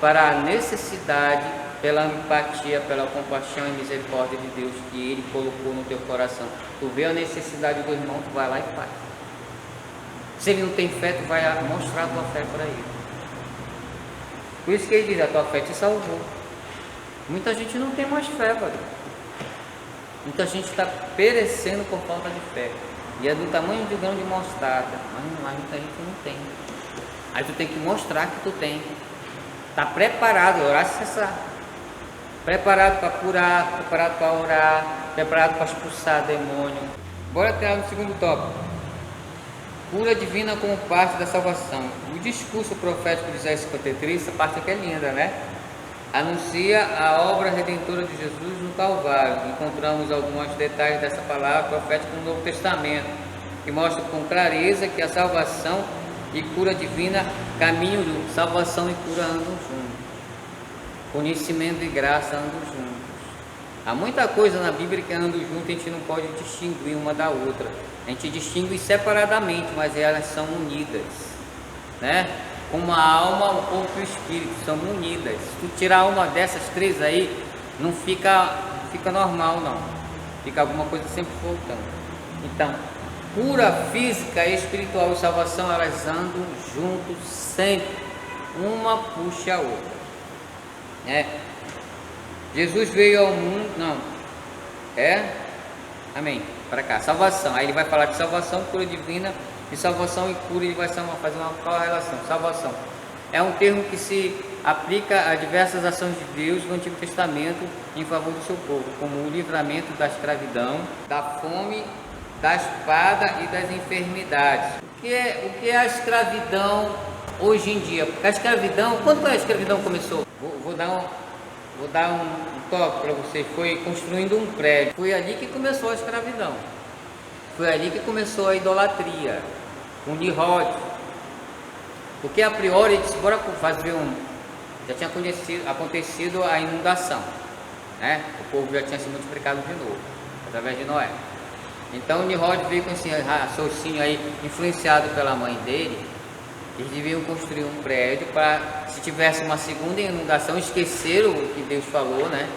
para a necessidade, pela empatia, pela compaixão e misericórdia de Deus que Ele colocou no teu coração. Tu vê a necessidade do irmão, tu vai lá e faz. Se ele não tem fé, tu vai mostrar a tua fé para ele. Por isso que ele diz, a tua fé te salvou. Muita gente não tem mais fé, padre. Muita gente está perecendo por falta de fé. E é do tamanho de grão de mostarda. Mas muita gente não tem. Aí tu tem que mostrar que tu tem. Está preparado, orar sem cessar. Preparado para curar, preparado para orar, preparado para expulsar demônio. Bora tirar no segundo tópico. Cura divina como parte da salvação. O discurso profético de Isaías 53, essa parte aqui é linda, né? Anuncia a obra redentora de Jesus no Calvário. Encontramos alguns detalhes dessa palavra profética no Novo Testamento, que mostra com clareza que a salvação e cura divina caminham juntos. Salvação e cura andam juntos. Conhecimento e graça andam juntos. Há muita coisa na Bíblia que andam juntos, a gente não pode distinguir uma da outra. A gente distingue separadamente, mas elas são unidas, né? Como a alma, o corpo e o espírito são unidas. Se tu tirar uma dessas três aí, não fica normal não. Fica alguma coisa sempre faltando. Então, cura física, espiritual e salvação, elas andam juntos sempre. Uma puxa a outra. Jesus veio ao mundo, amém, para cá, salvação, aí ele vai falar de salvação, cura divina, e salvação e cura, ele vai fazer uma correlação. Salvação é um termo que se aplica a diversas ações de Deus no Antigo Testamento em favor do seu povo, como o livramento da escravidão, da fome, da espada e das enfermidades. O que é a escravidão hoje em dia? Porque a escravidão, quando a escravidão começou? Vou dar um toque para vocês. Foi construindo um prédio. Foi ali que começou a escravidão. Foi ali que começou a idolatria. O Nimrod. Porque a priori ele disse, bora fazer já tinha acontecido a inundação, né? O povo já tinha se multiplicado de novo, através de Noé. Então o Nimrod veio com esse raciocínio aí, influenciado pela mãe dele. Eles deviam construir um prédio para, se tivesse uma segunda inundação, esqueceram o que Deus falou, né?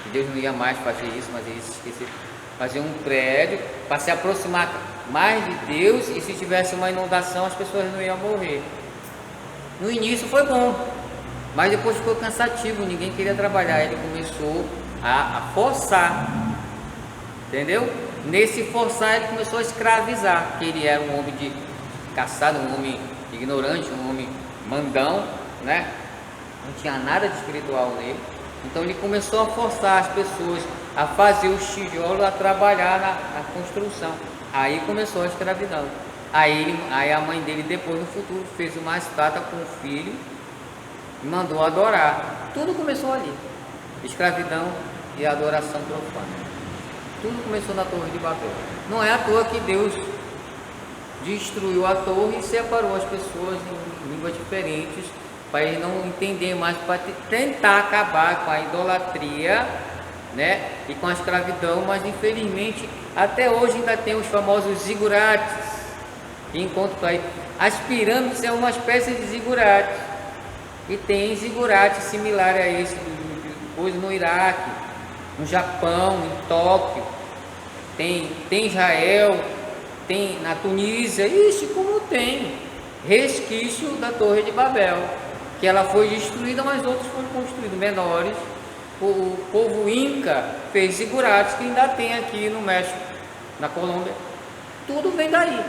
Que Deus não ia mais fazer isso, mas eles esqueceram. Fazer um prédio para se aproximar mais de Deus, e se tivesse uma inundação as pessoas não iam morrer. No início foi bom, mas depois ficou cansativo, ninguém queria trabalhar. Ele começou a forçar, entendeu? Nesse forçar ele começou a escravizar, porque ele era um homem de caçado, um homem ignorante, um homem mandão, né? Não tinha nada de espiritual nele. Então ele começou a forçar as pessoas a fazer os tijolos, a trabalhar na construção. Aí começou a escravidão. Aí a mãe dele, depois no futuro, fez uma estátua com o filho e mandou adorar. Tudo começou ali. Escravidão e adoração profana. Tudo começou na Torre de Babel. Não é à toa que Deus destruiu a torre e separou as pessoas em línguas diferentes, para eles não entenderem mais, para tentar acabar com a idolatria, né, e com a escravidão. Mas infelizmente até hoje ainda tem os famosos zigurates, que encontram aí. As pirâmides é uma espécie de zigurate, e tem zigurate similar a esse depois no Iraque, no Japão, em Tóquio, tem Israel, tem na Tunísia. Ixi, como tem resquício da Torre de Babel, que ela foi destruída, mas outros foram construídos menores. O povo Inca fez zigurates que ainda tem aqui no México, na Colômbia. Tudo vem daí.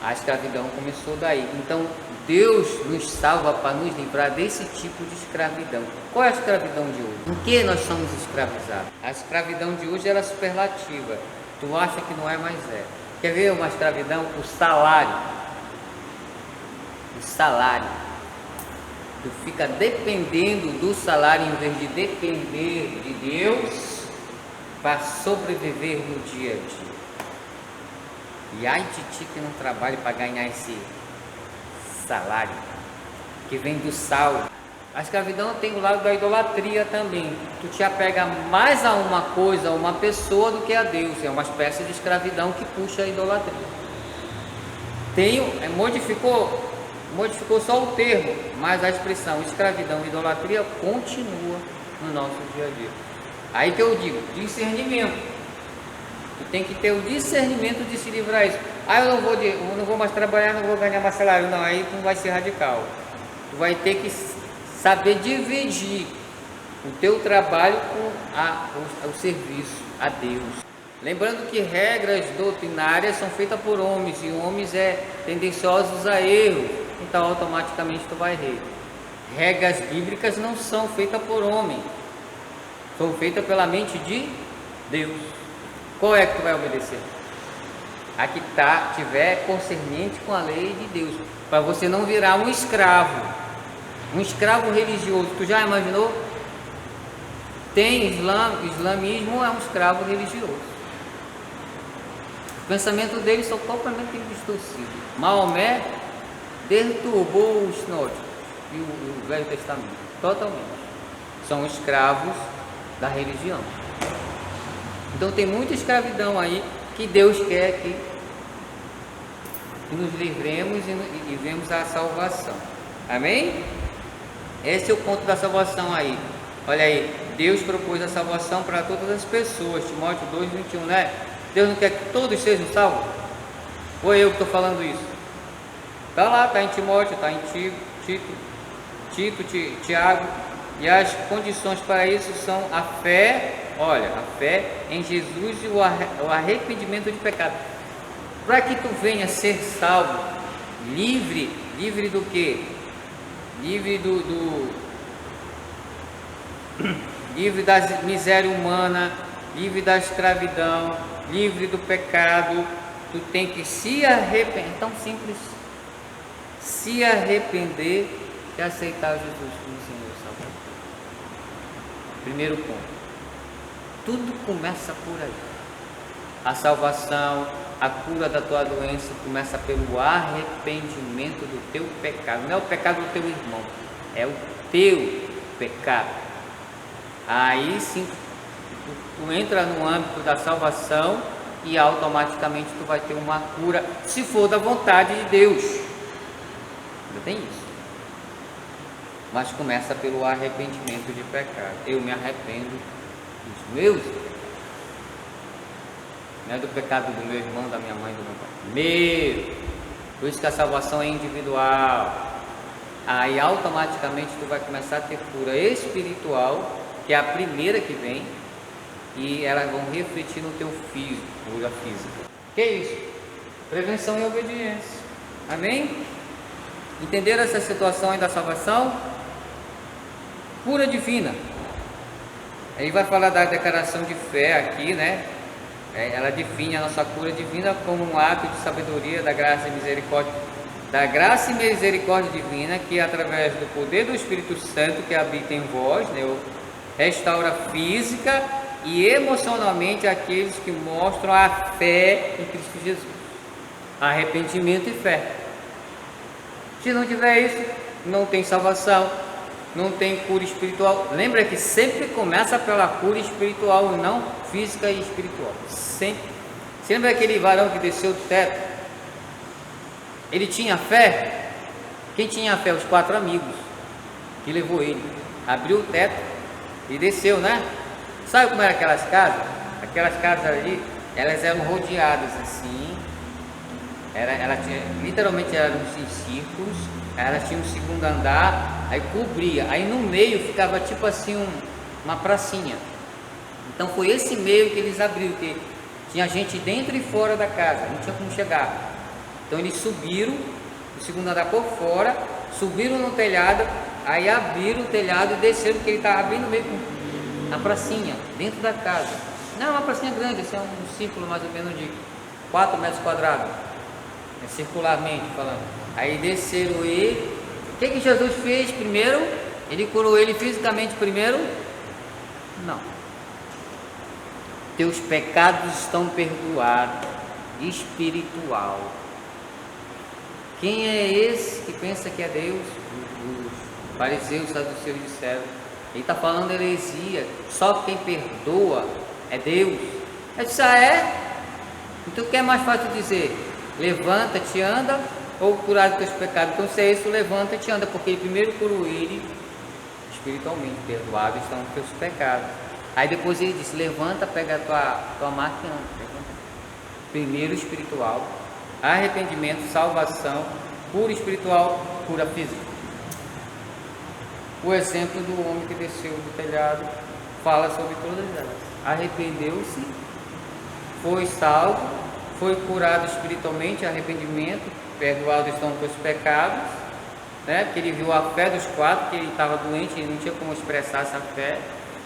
A escravidão começou daí. Então Deus nos salva para nos livrar desse tipo de escravidão. Qual é a escravidão de hoje? Em que nós somos escravizados? A escravidão de hoje era superlativa. Tu acha que não é, mas é. Quer ver uma escravidão? O salário. o salário. Tu fica dependendo do salário em vez de depender de Deus para sobreviver no dia a dia. E ai de ti que não trabalhe para ganhar esse salário que vem do sal. A escravidão tem o lado da idolatria também. Tu te apega mais a uma coisa, a uma pessoa do que a Deus. É uma espécie de escravidão que puxa a idolatria. Modificou só o termo, mas a expressão escravidão e idolatria continua no nosso dia a dia. Aí que eu digo, discernimento. Tu tem que ter o discernimento de se livrar disso. Eu não vou mais trabalhar, não vou ganhar mais salário. Não, aí tu não vai ser radical. Tu vai ter que saber dividir o teu trabalho com o serviço a Deus. Lembrando que regras doutrinárias são feitas por homens, e homens tendenciosos a erro, então automaticamente tu vai errar. Regras bíblicas não são feitas por homem, são feitas pela mente de Deus. Qual é que tu vai obedecer? A que tiver concernente com a lei de Deus, para você não virar um escravo religioso. Tu já imaginou? Islamismo é um escravo religioso. O pensamento deles são completamente distorcidos. Maomé deturbou os nórdicos e o Velho Testamento totalmente. São escravos da religião. Então tem muita escravidão aí que Deus quer que nos livremos e vemos a salvação. Amém? Esse é o ponto da salvação aí. Olha aí, Deus propôs a salvação para todas as pessoas. Timóteo 2:21, né? Deus não quer que todos sejam salvos? Ou eu que estou falando isso? Está lá, está em Timóteo, está em Tito, Tiago. E as condições para isso são a fé, a fé em Jesus e o arrependimento de pecado. Para que tu venha ser salvo, livre do quê? Livre da miséria humana, livre da escravidão, livre do pecado. Tu tem que se arrepender, é tão simples, se arrepender e aceitar Jesus como Senhor e Salvador. Primeiro ponto, tudo começa por aí. A salvação, a cura da tua doença começa pelo arrependimento do teu pecado. Não é o pecado do teu irmão, é o teu pecado. Aí sim, tu entra no âmbito da salvação e automaticamente tu vai ter uma cura, se for da vontade de Deus. Ainda tem isso. Mas começa pelo arrependimento de pecado. Eu me arrependo dos meus pecados. Não é do pecado do meu irmão, da minha mãe, do meu pai. Meu! Por isso que a salvação é individual. Aí automaticamente tu vai começar a ter cura espiritual, que é a primeira que vem, e elas vão refletir no teu físico, cura física. Que isso? Prevenção e obediência. Amém? Entenderam essa situação aí da salvação? Cura divina. Ele vai falar da declaração de fé aqui, né? Ela define a nossa cura divina como um ato de sabedoria da graça e misericórdia, divina, que através do poder do Espírito Santo que habita em vós, né, restaura física e emocionalmente aqueles que mostram a fé em Cristo Jesus. Arrependimento e fé. Se não tiver isso, não tem salvação, não tem cura espiritual. Lembra que sempre começa pela cura espiritual e não física e espiritual. Sempre. Você lembra aquele varão que desceu do teto? Ele tinha fé? Quem tinha fé? Os 4 amigos que levou ele. Abriu o teto e desceu, né? Sabe como eram aquelas casas? Aquelas casas ali, elas eram rodeadas assim. Literalmente eram em círculos. Elas tinham um segundo andar, aí cobria. Aí no meio ficava tipo assim uma pracinha. Então foi esse meio que eles abriram, que tinha gente dentro e fora da casa, não tinha como chegar. Então eles subiram o segundo andar por fora, subiram no telhado, aí abriram o telhado e desceram, porque ele estava bem no meio, na pracinha, dentro da casa. Não é uma pracinha grande, esse é um círculo mais ou menos de 4 metros quadrados. circularmente falando. Aí desceram ele. O que Jesus fez primeiro? Ele curou ele fisicamente primeiro? Não. Teus pecados estão perdoados. Espiritual. Quem é esse que pensa que é Deus? Os fariseus, os saduceus disseram. Ele está falando heresia. Só quem perdoa é Deus. Eu disse, é? Então o que é mais fácil dizer? Levanta-te, anda, ou curar dos teus pecados? Então se é isso, levanta-te, anda, porque ele primeiro curou ele espiritualmente, perdoados estão os teus pecados. Aí depois ele disse, levanta, pega a tua maca e anda. Primeiro espiritual, arrependimento, salvação, cura espiritual, cura física. O exemplo do homem que desceu do telhado fala sobre todas elas. Arrependeu-se, foi salvo, foi curado espiritualmente, arrependimento, perdoado estão os teus pecados, né? Porque ele viu a fé dos quatro, que ele estava doente, ele não tinha como expressar essa fé,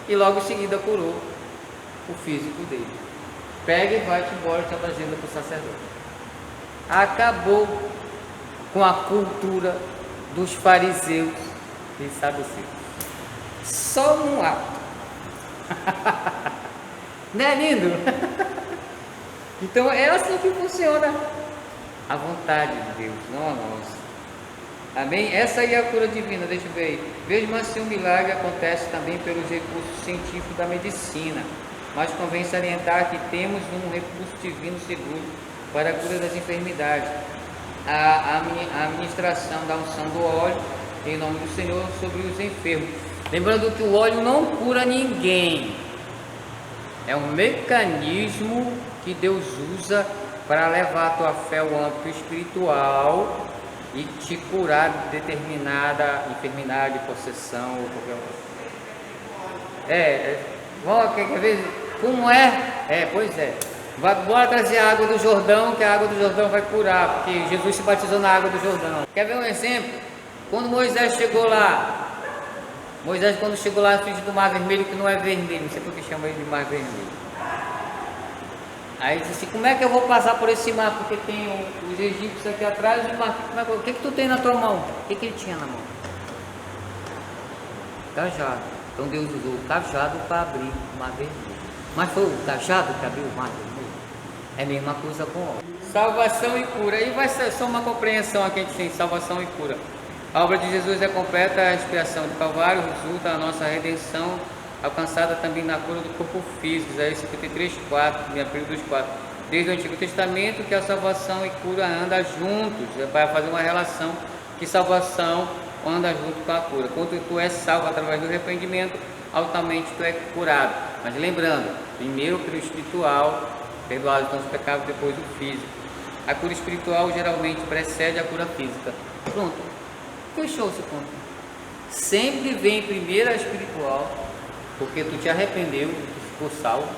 e logo em seguida curou o físico dele. Pega e vai-te embora, te apresenta para o sacerdote. Acabou com a cultura dos fariseus e saduceus. Só um ato. Não é lindo? Então é assim que funciona a vontade de Deus, não a nossa. Amém? Essa aí é a cura divina, deixa eu ver aí. Veja, assim, um milagre acontece também pelos recursos científicos da medicina, mas convém salientar que temos um recurso divino seguro para a cura das enfermidades. A administração da unção do óleo, em nome do Senhor, sobre os enfermos. Lembrando que o óleo não cura ninguém. É um mecanismo que Deus usa para levar a tua fé ao âmbito espiritual e te curar de determinada enfermidade, possessão ou qualquer outra. Quer ver como é? Pois é. Bora trazer a água do Jordão, que a água do Jordão vai curar, porque Jesus se batizou na água do Jordão. Quer ver um exemplo? Quando Moisés chegou lá, quando chegou lá na frente do Mar Vermelho, que não é vermelho, não sei por que chama ele de Mar Vermelho. Aí disse assim, como é que eu vou passar por esse mar? Porque tem os egípcios aqui atrás do mar. O que tu tem na tua mão? O que ele tinha na mão? Cajado. Então Deus usou o cajado para abrir o Mar Vermelho. Mas foi o cajado que abriu o Mar Vermelho? É a mesma coisa com óleo. Salvação e cura. E vai ser só uma compreensão aqui, a gente tem salvação e cura. A obra de Jesus é completa, a expiação do Calvário resulta a nossa redenção, alcançada também na cura do corpo físico, Isaías 53:4, período dos 4. Desde o Antigo Testamento que a salvação e cura andam juntos, para fazer uma relação que salvação anda junto com a cura. Quando tu és salvo através do arrependimento, altamente tu é curado. Mas lembrando, primeiro pelo espiritual, perdoado então os pecados, depois o físico. A cura espiritual geralmente precede a cura física. Pronto, fechou esse ponto. Sempre vem primeiro a espiritual, porque tu te arrependeu, tu ficou salvo,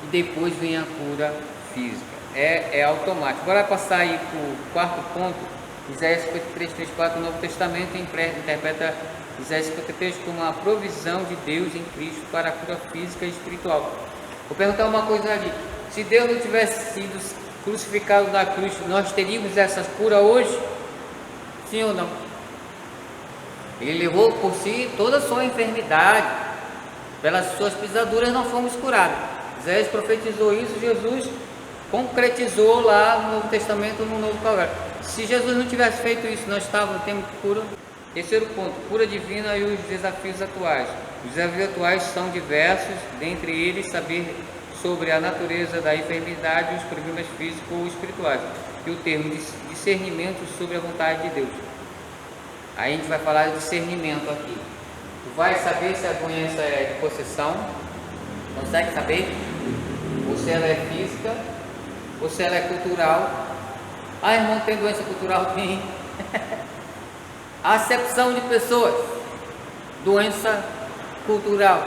e depois vem a cura física. É automático. Agora passar aí para o quarto ponto. Isaías 53:3-4, o Novo Testamento interpreta Isaías 53 como a provisão de Deus em Cristo para a cura física e espiritual. Vou perguntar uma coisa ali: se Deus não tivesse sido crucificado na cruz, nós teríamos essa cura hoje? Sim ou não? Ele levou por si toda a sua enfermidade, pelas suas pisaduras não fomos curados. Isaías profetizou isso, Jesus concretizou lá no Novo Testamento, no Novo Calvário. Se Jesus não tivesse feito isso, nós temos cura. Terceiro ponto, cura divina e os desafios atuais. Os desafios atuais são diversos, dentre eles saber sobre a natureza da enfermidade, os problemas físicos ou espirituais, e o termo discernimento sobre a vontade de Deus. Aí a gente vai falar de discernimento aqui. Tu vai saber se a doença é de possessão, consegue saber? Ou se ela é física, ou se ela é cultural. Ah, irmão, tem doença cultural? Tem. Acepção de pessoas, doença cultural.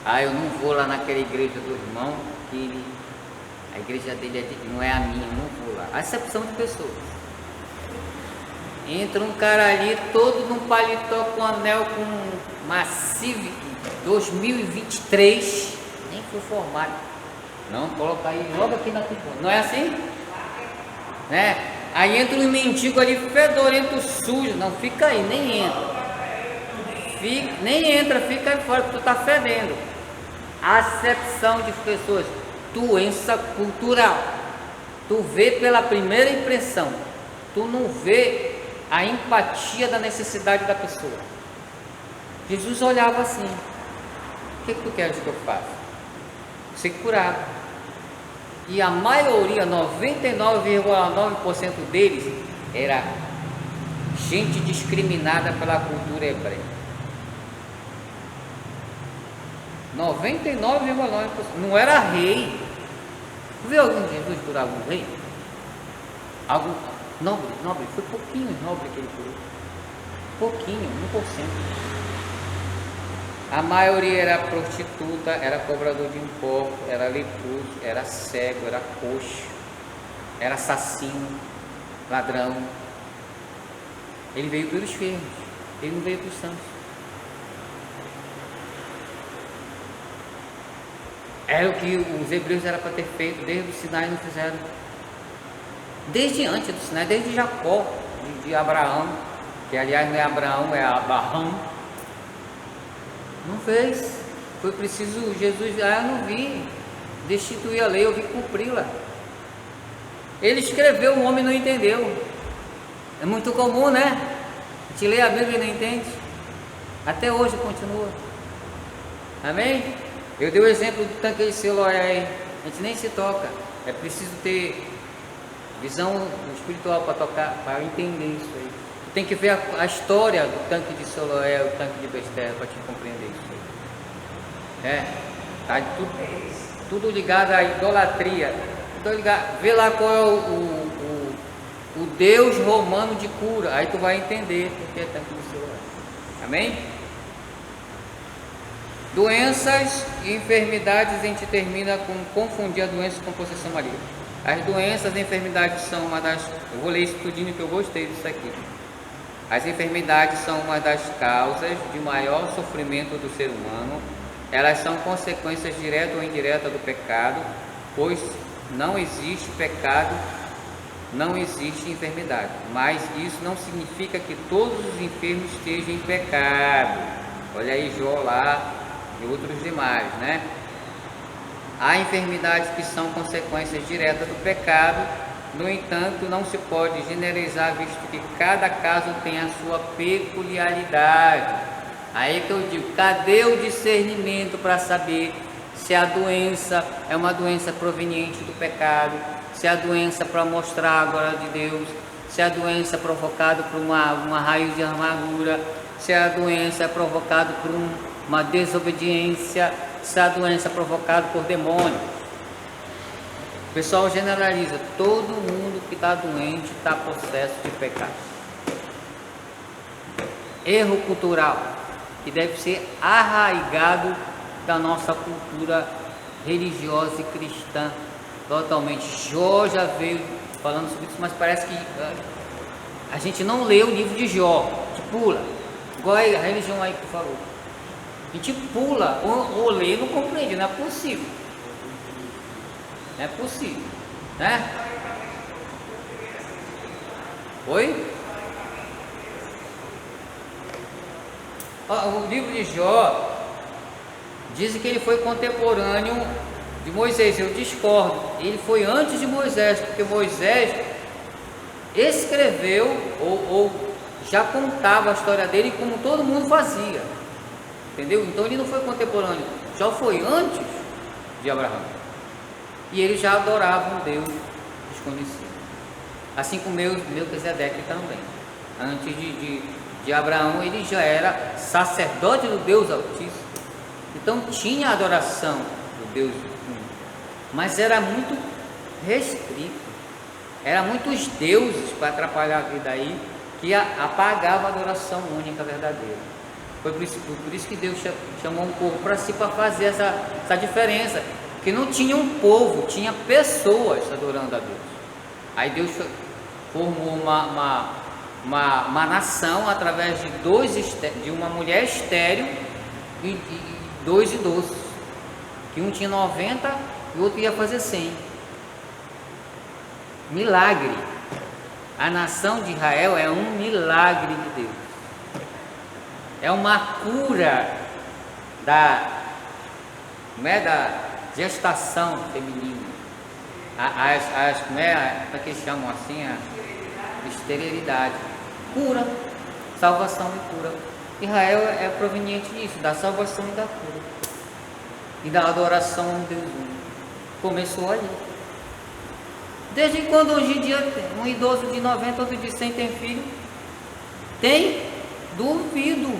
Ah, eu não vou lá naquela igreja do irmão, que a igreja dele não é a minha, eu não vou lá. Acepção de pessoas. Entra um cara ali todo num paletó com anel, com uma Civic 2023, nem foi formado. Não, coloca aí logo aqui na tribuna. Não é assim? né? Aí entra um mendigo ali, fedorento, sujo. Não, fica aí, nem entra. Nem entra, fica aí fora, porque tu tá fedendo. Acepção de pessoas, doença cultural. Tu vê pela primeira impressão, tu não vê a empatia da necessidade da pessoa. Jesus olhava assim: o que tu queres que eu faça? Ser curado. E a maioria, 99,9% deles, era gente discriminada pela cultura hebreia. 99,9%. Não era rei. Viu algum Jesus curar algum rei? Algum nobre? Foi pouquinho nobre que ele curou. Pouquinho, 1%. A maioria era prostituta, era cobrador de impostos, era leproso, era cego, era coxo, era assassino, ladrão. Ele veio pelos enfermos, ele não veio pelos santos. Era o que os hebreus eram para ter feito desde o Sinai e não fizeram. Desde antes do Sinai, desde Jacó, de Abraão, que aliás não é Abraão, é Abraham. Não fez. Foi preciso Jesus, eu não vi destituir a lei, eu vi cumpri-la. Ele escreveu, o homem não entendeu. É muito comum, né? A gente lê a Bíblia e não entende. Até hoje continua. Amém? Eu dei o exemplo do tanque de Siloé aí. A gente nem se toca. É preciso ter visão espiritual para tocar, para entender isso aí. Tem que ver a história do tanque de Siloé, o tanque de Betesda, para te compreender isso aí. Tá tudo ligado à idolatria. Então, vê lá qual é o Deus romano de cura. Aí tu vai entender o que é tanque de Siloé. Amém? Doenças e enfermidades, a gente termina com confundir a doença com possessão maligna. As doenças e enfermidades são uma das... Eu vou ler isso tudinho que eu gostei disso aqui. As enfermidades são uma das causas de maior sofrimento do ser humano. Elas são consequências direta ou indireta do pecado, pois não existe pecado, não existe enfermidade. Mas isso não significa que todos os enfermos estejam em pecado. Olha aí Jó lá e outros demais, né? Há enfermidades que são consequências diretas do pecado. No entanto, não se pode generalizar, visto que cada caso tem a sua peculiaridade. Aí que eu digo, cadê o discernimento para saber se a doença é uma doença proveniente do pecado, se a doença para mostrar a glória de Deus, se a doença é provocada por uma raiz de amargura, se a doença é provocada por uma desobediência, se a doença é provocada por demônio. O pessoal generaliza, todo mundo que está doente está possesso de pecado. Erro cultural que deve ser arraigado da nossa cultura religiosa e cristã totalmente. Jó já veio falando sobre isso, mas parece que a gente não lê o livro de Jó, a gente pula, igual a religião aí que tu falou. A gente pula, ou lê e não compreende, não é possível. Não é possível, né? Oi? O livro de Jó diz que ele foi contemporâneo de Moisés. Eu discordo. Ele foi antes de Moisés, porque Moisés escreveu ou já contava a história dele como todo mundo fazia. Entendeu? Então ele não foi contemporâneo. Jó foi antes de Abraão. E ele já adorava um Deus desconhecido. Assim como Melquisedeque também. Antes de Abraão, ele já era sacerdote do Deus Altíssimo. Então tinha adoração do Deus único. Mas era muito restrito. Era muitos deuses para atrapalhar a vida aí, que apagava a adoração única verdadeira. Foi por isso que Deus chamou um povo para si, para fazer essa diferença. Porque não tinha um povo, tinha pessoas adorando a Deus. Aí Deus formou uma nação através de uma mulher estéril e dois idosos. Que um tinha 90 e o outro ia fazer 100. Milagre. A nação de Israel é um milagre de Deus. É uma cura da gestação feminina. Como é que chamam assim? A esterilidade. Cura, salvação e cura. Israel é proveniente disso, da salvação e da cura. E da adoração a um Deus único. Começou ali. Desde quando hoje em dia um idoso de 90, outro de 100 tem filho? Tem? Duvido.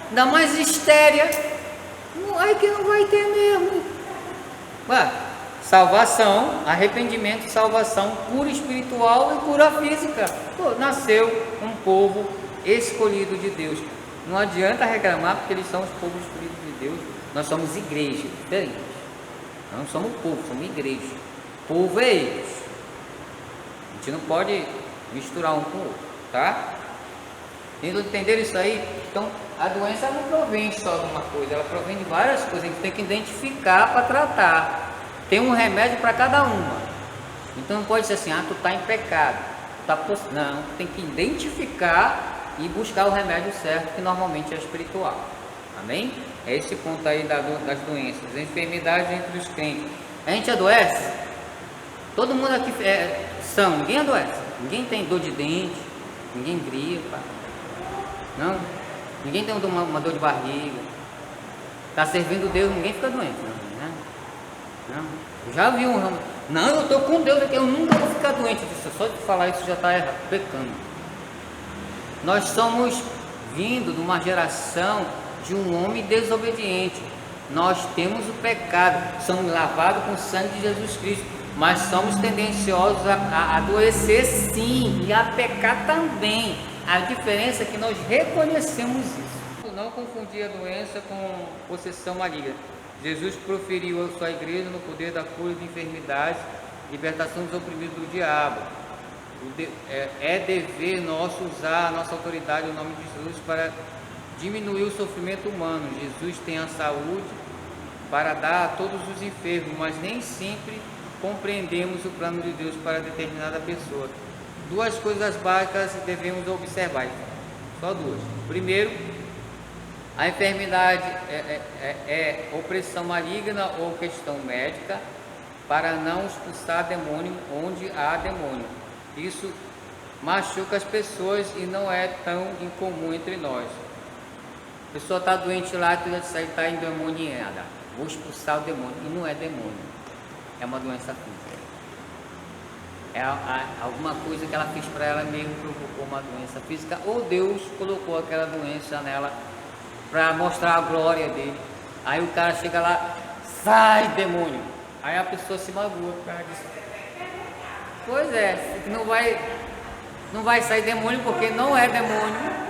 Ainda mais estéria. Aí que não vai ter mesmo. Ué, salvação, arrependimento, salvação, cura espiritual e cura física. Pô, nasceu um povo escolhido de Deus. Não adianta reclamar porque eles são os povos escolhidos de Deus. Nós somos igreja, diferente. Nós não somos povo, somos igreja. Povo é eles. A gente não pode misturar um com o outro, tá? Entenderam isso aí? Então, a doença não provém só de uma coisa, ela provém de várias coisas. A gente tem que identificar para tratar. Tem um remédio para cada uma. Então não pode ser assim, tu está em pecado. Não, tem que identificar e buscar o remédio certo, que normalmente é espiritual. Amém? É esse ponto aí das doenças, das enfermidades entre os crentes. A gente adoece? Todo mundo aqui ninguém adoece. Ninguém tem dor de dente, ninguém gripa. Não? Ninguém tem uma dor de barriga. Está servindo Deus, ninguém fica doente. Não. Eu já vi um ramo. Não, eu estou com Deus aqui, eu nunca vou ficar doente. Só de falar isso já está errado, pecando. Nós somos vindo de uma geração de um homem desobediente. Nós temos o pecado, somos lavados com o sangue de Jesus Cristo, mas somos tendenciosos a adoecer sim, e a pecar também. A diferença é que nós reconhecemos isso. Não confundir a doença com possessão maligna. Jesus proferiu a sua igreja no poder da cura de enfermidades, libertação dos oprimidos do diabo. É dever nosso usar a nossa autoridade em nome de Jesus para diminuir o sofrimento humano. Jesus tem a saúde para dar a todos os enfermos, mas nem sempre compreendemos o plano de Deus para determinada pessoa. Duas coisas básicas devemos observar, só duas. Primeiro, a enfermidade é opressão maligna ou questão médica para não expulsar demônio onde há demônio. Isso machuca as pessoas e não é tão incomum entre nós. A pessoa está doente lá, tu já sai, está endemoniada. Vou expulsar o demônio. E não é demônio, é uma doença física. É alguma coisa que ela fez para ela mesmo, provocou uma doença física, ou Deus colocou aquela doença nela para mostrar a glória dele. Aí o cara chega lá, sai demônio. Aí a pessoa se magoa por causa disso. Pois é, não vai sair demônio porque não é demônio.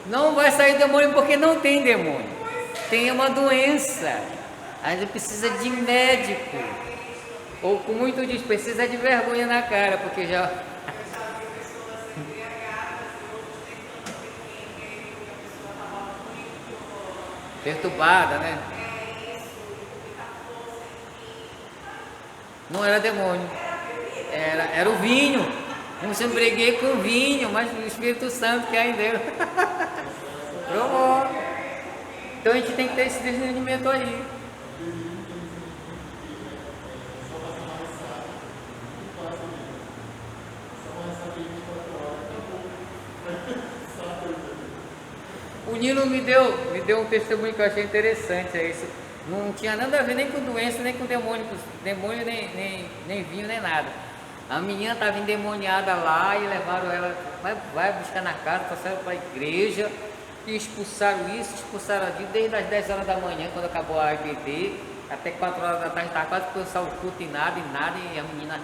Não vai sair demônio porque não tem demônio. Tem uma doença. A gente precisa de médico. Ou como muito diz, precisa de vergonha na cara, porque já... perturbada, né? Não era demônio, era o vinho. Eu sempre briguei com o vinho, mas o Espírito Santo que aí deu. Provou. Então a gente tem que ter esse discernimento aí. O Nilo me deu um testemunho que eu achei interessante. É isso. Não tinha nada a ver nem com doença, nem com demônio, nem vinho, nem nada. A menina estava endemoniada lá e levaram ela, vai buscar na casa, passaram para a igreja e expulsaram isso, expulsaram aquilo, desde as 10 horas da manhã, quando acabou a IBD, até 4 horas da tarde, estava quase começar o culto e nada, e a menina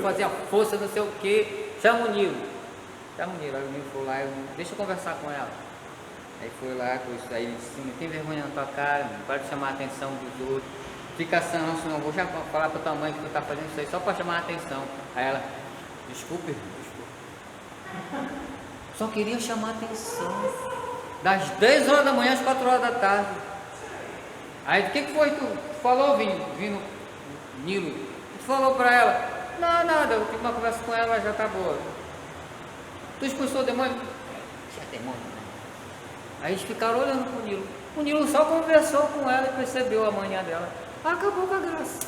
fazia força, não sei o que. Chama o Nilo. Aí o Nilo foi lá, deixa eu conversar com ela. Aí foi lá, com isso aí, ele disse, não tem vergonha na tua cara, não para de chamar a atenção dos outros. Fica sanso, não vou já falar para tua mãe que tu está fazendo isso aí só para chamar a atenção. Aí ela, desculpe. Só queria chamar a atenção. Das 10 horas da manhã às 4 horas da tarde. Aí, o que foi que tu falou, vindo Nilo? Tu falou para ela? Não, nada, eu tive uma conversa com ela, já tá boa. Tu expulsou o demônio? Já é demônio, né? Aí eles ficaram olhando pro Nilo. O Nilo só conversou com ela e percebeu a manhã dela. Acabou com a graça.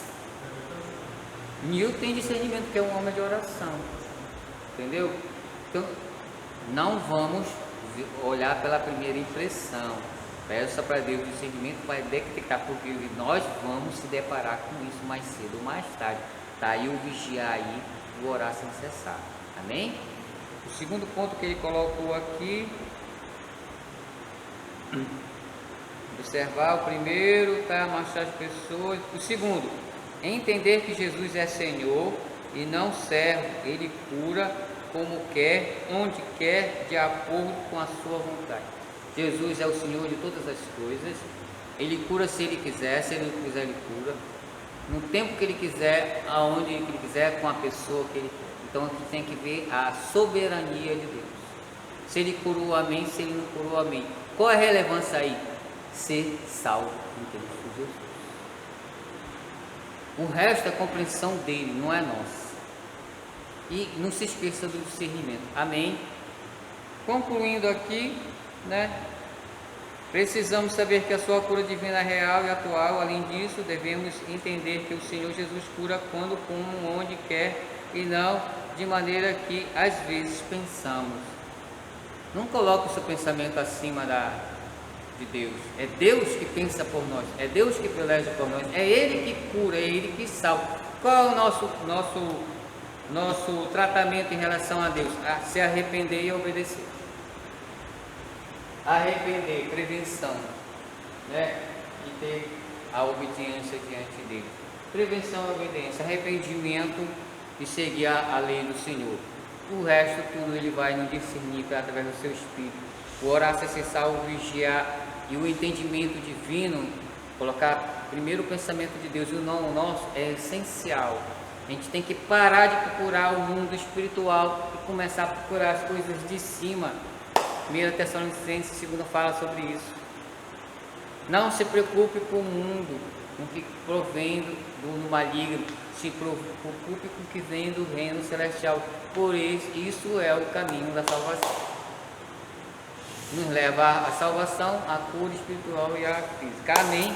Nilo tem discernimento, porque é um homem de oração. Entendeu? Então, não vamos olhar pela primeira impressão. Peça para Deus discernimento para detectar, porque nós vamos se deparar com isso mais cedo ou mais tarde. Tá aí o vigiar aí, o orar sem cessar. Amém? O segundo ponto que ele colocou aqui, observar o primeiro, tá? Marchar as pessoas. O segundo, entender que Jesus é Senhor e não servo. Ele cura como quer, onde quer, de acordo com a sua vontade. Jesus é o Senhor de todas as coisas. Ele cura se Ele quiser, se Ele não quiser, Ele cura no tempo que Ele quiser, aonde Ele quiser, com a pessoa que Ele quer. Então aqui tem que ver a soberania de Deus. Se Ele curou, amém. Se Ele não curou, amém. Qual é a relevância aí? Ser salvo em Cristo Jesus. O resto é compreensão dele, não é nossa. E não se esqueça do discernimento. Amém. Concluindo aqui, né? Precisamos saber que a sua cura divina é real e atual. Além disso, devemos entender que o Senhor Jesus cura quando, como, onde quer e não de maneira que às vezes pensamos. Não coloque o seu pensamento acima de Deus. É Deus que pensa por nós, é Deus que peleja por nós, é Ele que cura, é Ele que salva. Qual é o nosso tratamento em relação a Deus? A se arrepender e obedecer. Arrepender, prevenção, né? E ter a obediência diante dele. Prevenção e obediência, arrependimento e seguir a lei do Senhor. O resto tudo ele vai nos discernir através do seu Espírito. O orar, ser salvo, vigiar e o entendimento divino, colocar primeiro o pensamento de Deus e o não o nosso, é essencial. A gente tem que parar de procurar o mundo espiritual e começar a procurar as coisas de cima. 1 Tessalonicenses 2 fala sobre isso. Não se preocupe com o mundo, com o que provém do maligno. Se preocupe com o que vem do reino celestial. Por isso é o caminho da salvação. Nos leva à salvação, à cura espiritual e à física. Amém.